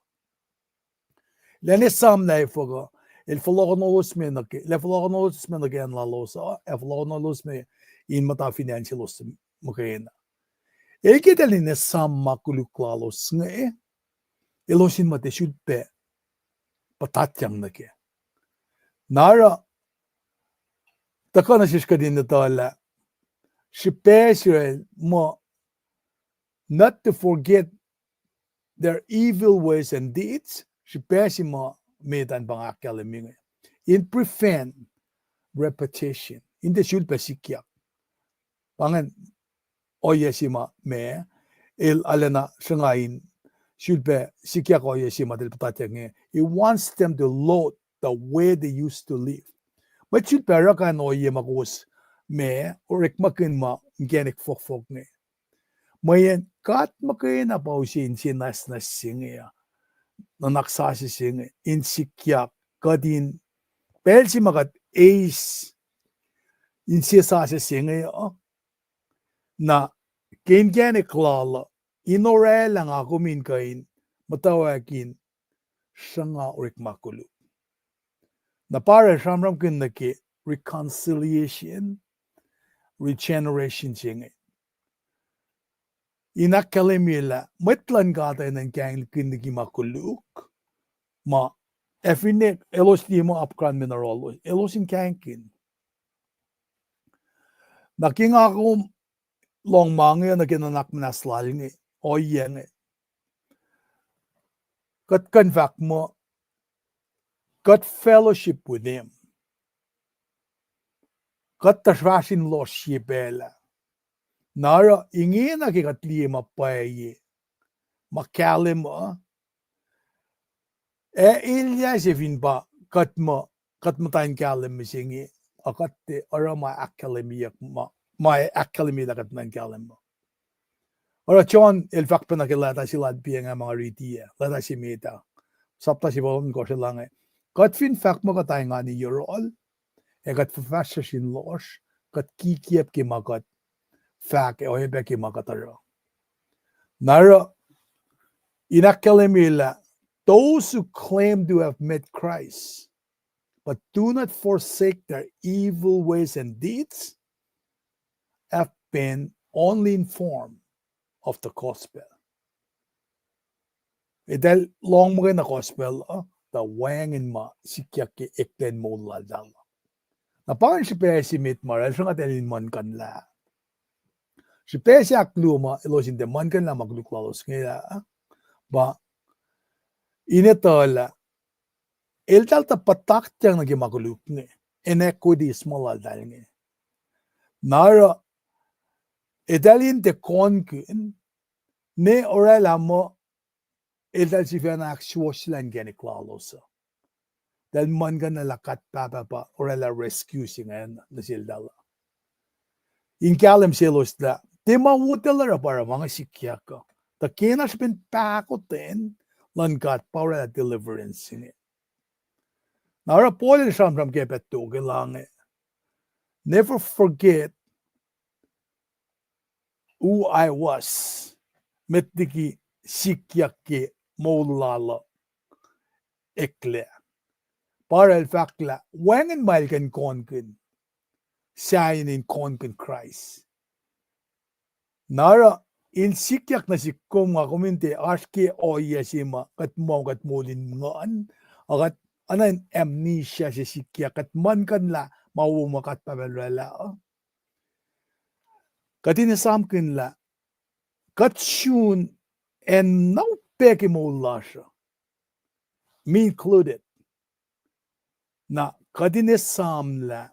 Lene sam na ifoga. El fologonolos me nake. Le fologonolos me nake en la losa. El fologonolos me in mata financielos makaina. Eke taline sam makluklalos nge. Elosin mate shulpe. Patatyang nake. Nara takana shishkadin natala. She Israel more not to forget their evil ways and deeds. She mo medan bangakalaminga. In prevent repetition. In the shul pesikya. Pangan oyesima me il alena shangain shul pe sikya oyesima del patatyange. He wants them to load the way they used to live. But shul pe rakan oyemagos me orikmakin ma genik fok ne. Mayan kat makin na pausin sinas na singa na naksasi singa insikyak kadin pelsi magat ace insisasi singa na genik lala inore lang ako min kain matawakin shanga orikmakulu na para shamram kin naki reconciliation regeneration singa. Inakalimila, metlan gata ng kang kinigi makuluk, ma efinek elos di mo apkran mineralo, elosin kangkin. Naking ako long mangya na kinanak minaslal ngi, o yang kat convact mo, kat fellowship with him, kat tasrasin los shibela. Nara ingin na kikatli mapaye makalim ilya sefin ba katma tayin kalim misingi akatte ara my academy na katman kalim mo. Ora John el fakpa na kilata silad piang mga ritiya lata si meta sapta si bolon ko silang katfin fak mo katay nga ni yorol kat fashion sin losh kat kikiep ki makat fact o hebeki makataro. Nara inakalimila those who claim to have met Christ but do not forsake their evil ways and deeds have been only informed of the gospel. Itel long mo na gospel the wangin ma sikyaki ekten mo ladal. Na parang si pesimit maral siya ngatin man kanla. Si pesak luma elosin de man kan la magluklalos ngila ba inetola el talta patak tiyang nagi magluk ngi inequity small dal ngi nara edalin de konkun ne orala mo edal si fena akswoslan gani klalosa dal man kan la kat papa pa orala rescue singan nasil dala in kalem selos da tema wutelara para mga sikyaka. Ta kinas bin pakotin langat para deliverance in it. Nara Paul siyam kepetu gelang never forget who I was. Metiki sikyaki molala ekle. Para el fakla wangen mail kan konken sign in konken Christ. Nara in sikyak na sikom nga kominte aske o yasima kat molin ngaan akat anan amnesia si sikyak kat man kan la mawumakat pabelala katinasam kin la kat shun and now peki mo lasha me included na kadine samla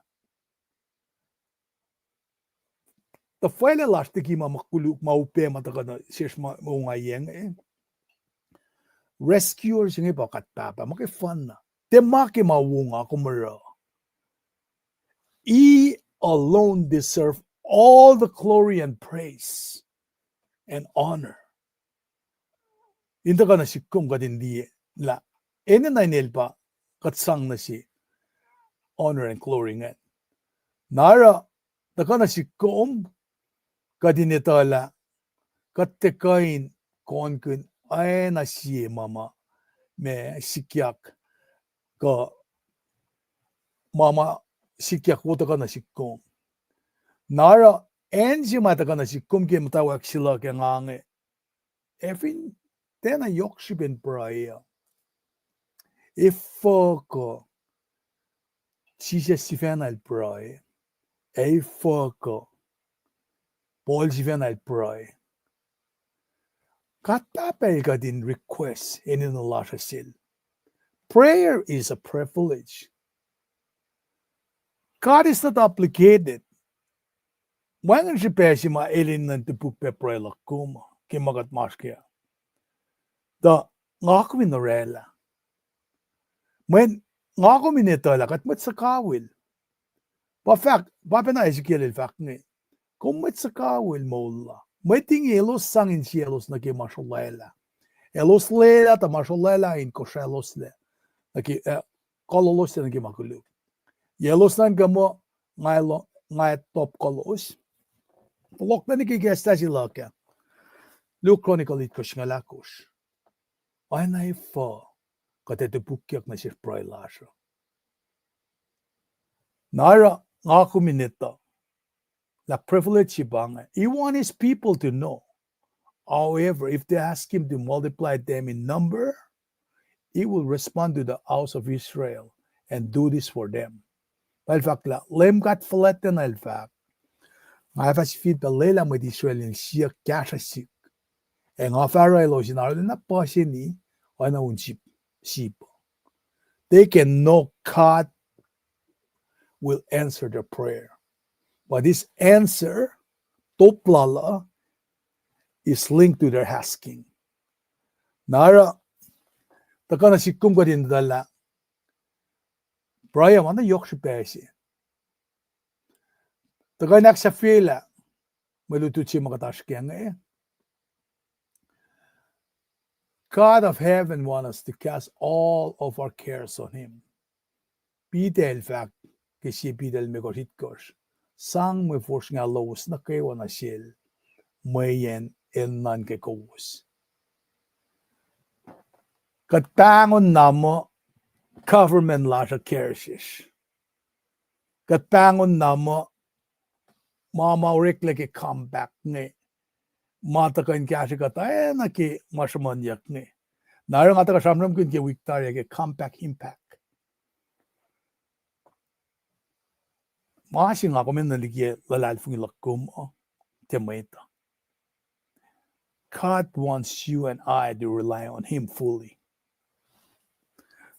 the file last ki makulu maupe matakana shesh maungayeng rescuers ngi bakat papa make fun na te make mawunga kumara he alone deserve all the glory and praise and honor inda kana sikum kadin di la ene na nelpa katsang na si honor and glory ngat nara the kana sikum kadin etala kattekain konkun ay na si mama me sikyak ka mama sikyak wota kana sikum nara enji mata kana sikum ke matawak sila ke ngange efin tena yokshiben praia ifoko chise sifanal praia ifoko Paul sifanal praia katapel kadin request in the lasha sil prayer is a privilege God is not obligated when si pesima elin nan tupuk pe prayer lakuma kimagat maskia the ngakwin norela when ngakwin etola katmat sa kawil pa fact pa na Ezekiel el fact ni kummat sa kawil molla may tingelos sangin cielos na ki mashallela elos lela ta mashallela in koshelos le na ki kololos na ki makulu yelos nan gamo ngay top kolos lok na ni ki gesta sila ka Luke Chronicle it kosh ay na ifo katetupukyak na sir pray lasho nara ngakuminita la privilege ibang he want his people to know. However, if they ask him to multiply them in number, he will respond to the house of Israel and do this for them. In fact, lem got flatten in fact. I have feed the lela with Israel in siya kasasik. And of Arailo sinaro na pasini o na unchip sheep. They can know God will answer their prayer. But this answer, toplala, is linked to their asking. Nara, takana sikum ko din dala. Brian, ano yok si pesi? Takana sa fila, malutuchi makatash kaya God of heaven wants us to cast all of our cares on Him. Pite el fact, kasi pite el megohitkos. Sang me force nga loos na kayo na sil, mayen en nan ke kous. Katangon namo government lasha cares. Katangon namo mama rekle ke comeback ne. Mata kan kasi katay na ki masamanyak ne. Narang ata kasamram kun ke victoria ke comeback impact. Masing ako men naligye lalal fung lakum temeta. God wants you and I to rely on Him fully.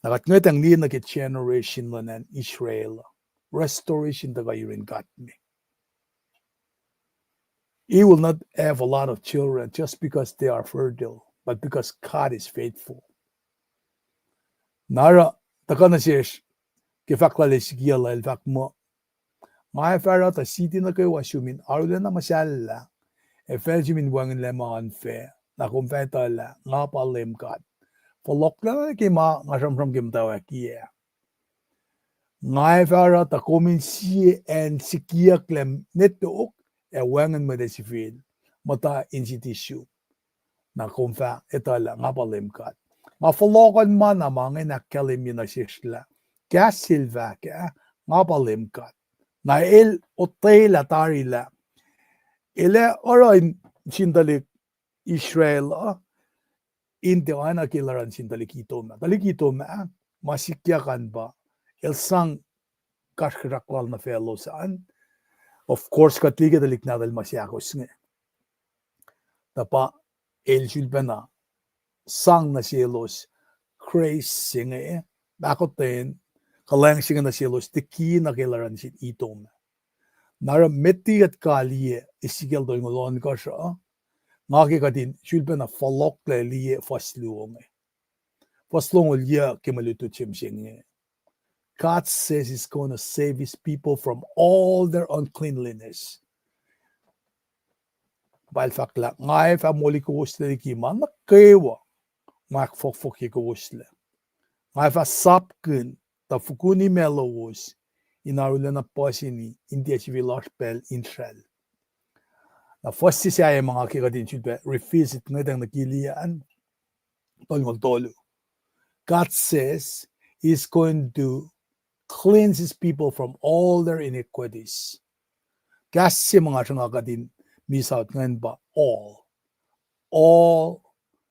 Nakat ngetang ni na ke generation lan Israel restoration taga yurin God me. He will not have a lot of children just because they are fertile, but because God is faithful. Nara takana siyesh kifakla Ezekiel el fakmo. Mga fara ta siti na kayo wasumin arule na masyala. E felsimin wangin lemangan fe na kumfeta la nga palim God. Polok na kima nga samsam kim tawa kiya. Nga fara ta komin siye en sikia klem netok e wangin mo desifil mata insitisyu na kumfa etala nga palim God. Mafolokan man na mga nakalim yun na sisla. Kaya silva kaya nga palim God. Na el otela tarila. Ile orain sindalik Israel inte ana kilaran sindalik ito na. Dalik ito na masikyakan ba el sang kashrakwal na fellow saan. Of course katliga dalik na dal masyakos nga. Tapa el sulbana sang na sielos crazy nga bakotin kalang singa na silos tiki na kailaran sin itom. Nara meti at kaliye Ezekiel doing alon ka siya. Ngaki ka din shulpa na falok le liye fasluong. Faslong liye kimalutu chimsing. God says he's going to save his people from all their uncleanliness. Balfakla ngay fa moli ko usle ki man na kewa. Mak fok ko usle. Ngay fa sapkin ta fukuni melowos inarulan na posini hindi asivilash pel inshal. Na first siya ay mga kikatin chudbe revisit ngadang nakilian tolong tolo. God says he's going to cleanse his people from all their iniquities. Kasi mga siyang miss out ngayon ba all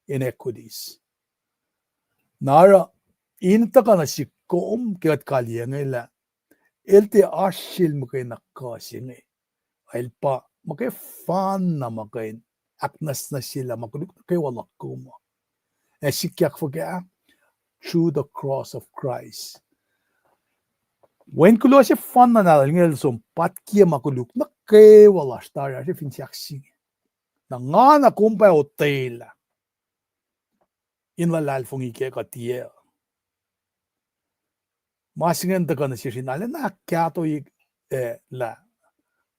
iniquities. Nara inta ka na si kom kiat kaliya ngayon elte asil mo kayo nakasing ay pa makay fan na makay aknas na sila makuluk na kayo wala kuma. Sikyak forget through the cross of Christ. When kulo si fan na ngel som patkia makuluk na kay wala star si finsyaksi. Na nga na kumpay hotel. Inlalal fong ike katie. Masingen ta kana si sinale na kyato la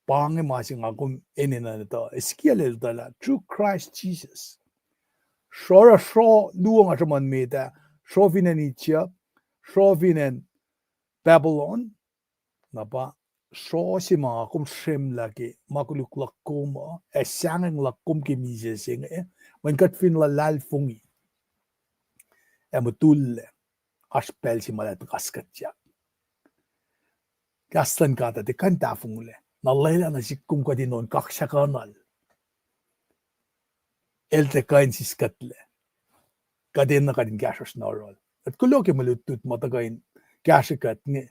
pange masing akum enina to Ezekiel la through Christ Jesus. Shora luang asaman meta Shovinen Itia, Shovinen Babylon, napa Shosi mga kum shem lagi, makuluk lakum, sanging lakum kimizya sing, when kat fin la lal fungi, mutulle, aspel si malat kaskatya. Gastan kata de kanta fungle, nalayla na si kum kadinon kakshakanal. Elte kain si skatle. Kadin na kadin gasas narol. At kuloke malutut matagain gashikat nge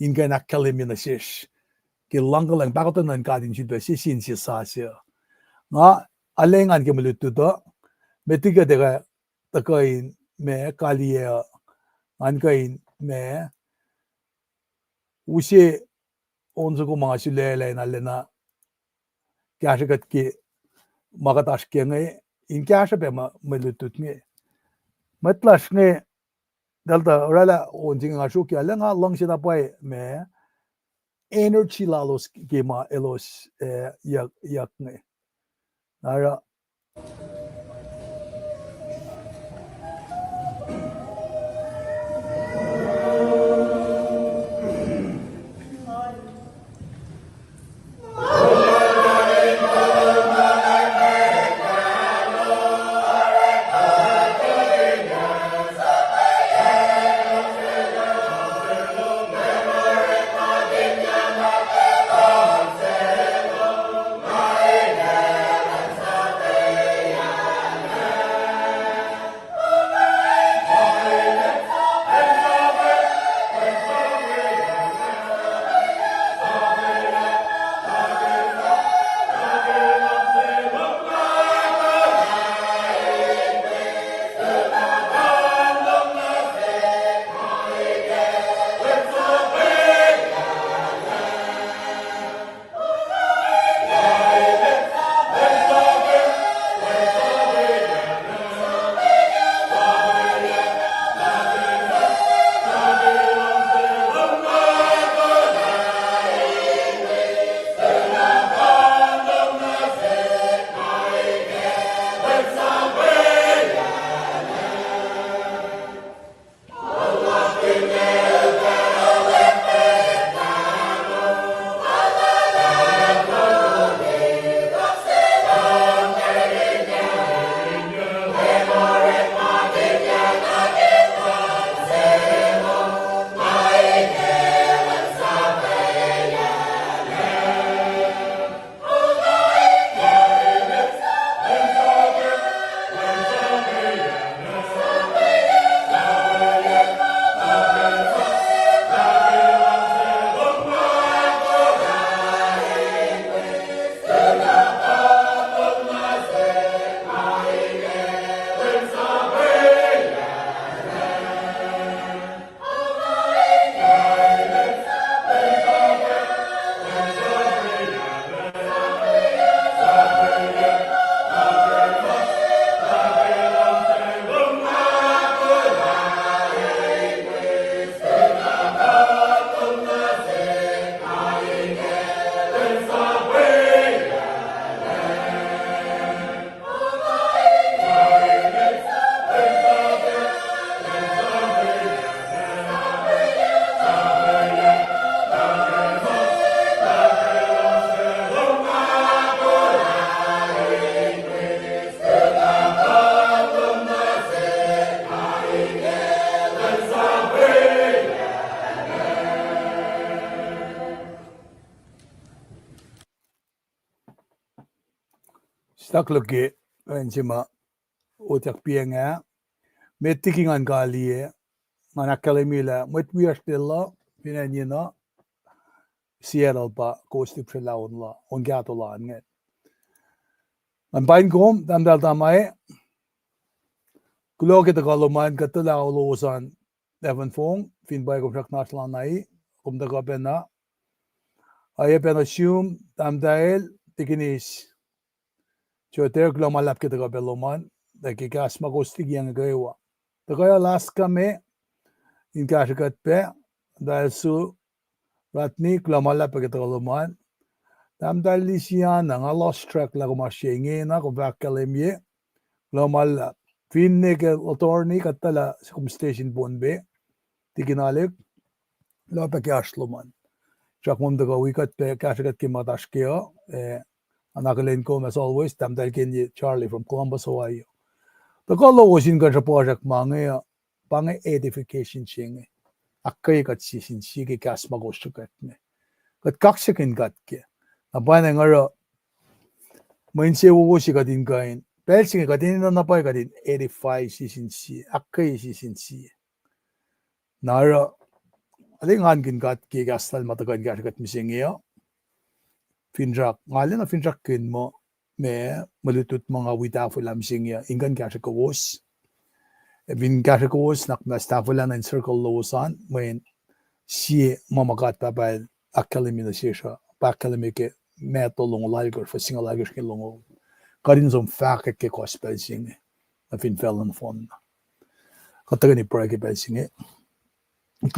inga nakalim na sish. Kilanggalang bakit na kadin chidwa sisin si sasya. Nga alengan ke malututo metiga dega takain me kaliya ankain me usi onzo ko mga silele na lena gashikat ki magatas ke nge in gashape malutut nge matlas nge dalta rala onjing ngasuk ya lenga langsina pai me energy lalos gema elos yak nge nara Stakloke enjima utak pianga mettikingan kalie manakalemila mutwiastella pinanina Seattle pa kosti prelaunla on gatolange. An bain kom damdal tamai kuloke de kaloman katula olosan Evan Fong fin bay kom shaknaslan nai kom de kapena aye pena shum damdael tikinis choter glomalap ke de kapeloman de ke kasma kosti gyang gewa de kaya laska me in kashakat pe dalsu ratni glomalap ke de kaloman damdal lisian nga lost track la ko mashinge na ko vakalemye glomalap finne ke otorni katala kum station bonbe tikinalik lo pe kasloman Chakmum de wikat pe kashakat ki matashkeo anakalen kom as always damdal ken Charlie from Columbus, Ohio. The color was in the project mange bange edification ching akay kat sisin sige kasma gostukat me kat kaksakin katke na bana ngaro mainse wo si kadin kain pelsing kadin na napay kadin edify sisin si akay sisin si nara alingan kin katke kastal matakan kashakat misingeo finjak ngalen na finjak kin mo me malutut mga witafulam singya ingan kasakawos vin kasakawos nak nastafulan in circle losan when si mamakat papal academy na siya pa academy ke meto long lager for single lager ke long karin som fake ke gospel sing na fin felon fon katagani pray ke bel sing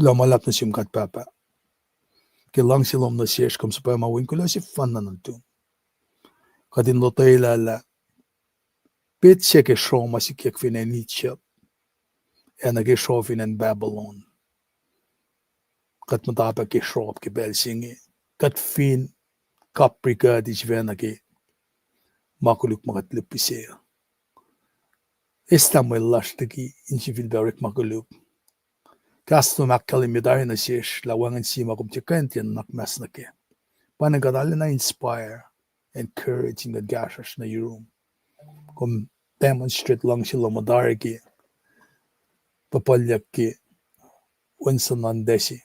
lamalap na sim kat papa ke lang silom na siya kom sa pa mawin ko si fan na nantu kadin lotayla la pitche ke shoma si kek finen Nietzsche en ke shofinen Babylon kat matapa ke shop ke belsingi kat fin kaprika di svena ke makuluk makat lupise esta lastaki insivil berek makuluk kasto makkalimidar na sish lawangan sima kum tikentian nakmas na ke panagadal na inspire encouraging the gashes na room. Kung demonstrate lang sila madarigi, papalyak ki unsan nandesi,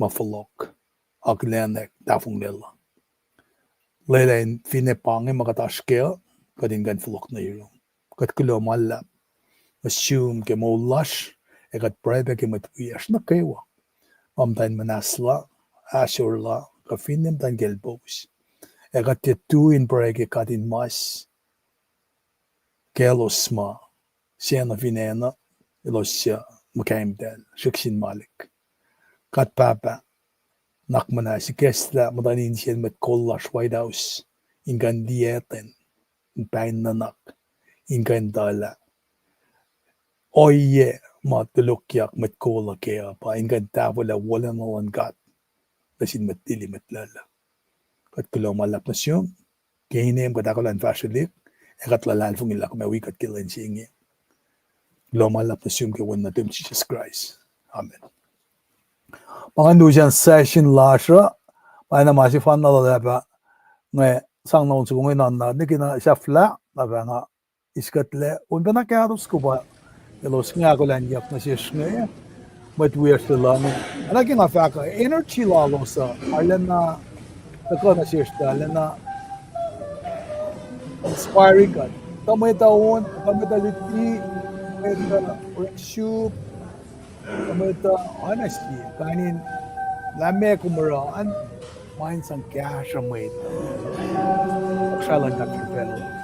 mafalok, aglenek, dafong nila. Lelain finepangi makatashkeo, kadingan falok na room. Kat kulo malap, assume ke molash, ekat prebe ke matwiyash na kewa. Mamtain manasla, asurla, kafinem tan gelbos. Egat tuin brege kadin mas kelosma siena vinena elosya makaimdel shikshin malik kat papa nakmana si kesla madanin sien met kollash white house ingan dieten pain nanak ingan dala oye matulukyak met kolla kea pa ingan tavola wala nalan gat lasin met dili met lala kat kulo malap na siyong kihinem katakolan fashionik ekat lalal fung ilak me wikat kilan singi lo malap na siyong kiwan na tim Jesus Christ amen pangandu siyan session lasha paana masi fan na lalaba ngay sang naon sugong inanda nikina siyafla laba nga iskatle unpa na karos ko ba ilos nga ko lan yak na siya ngay matwir sila no alagi nga faka energy lalo sa arlan na Tako na siya na inspiring ka. Tamay taon, tamay taliti, tamay workshop, tamay honesty. Kanin, lame kumaraan, main sang kaya siya may ito. Siya lang kapit fellow.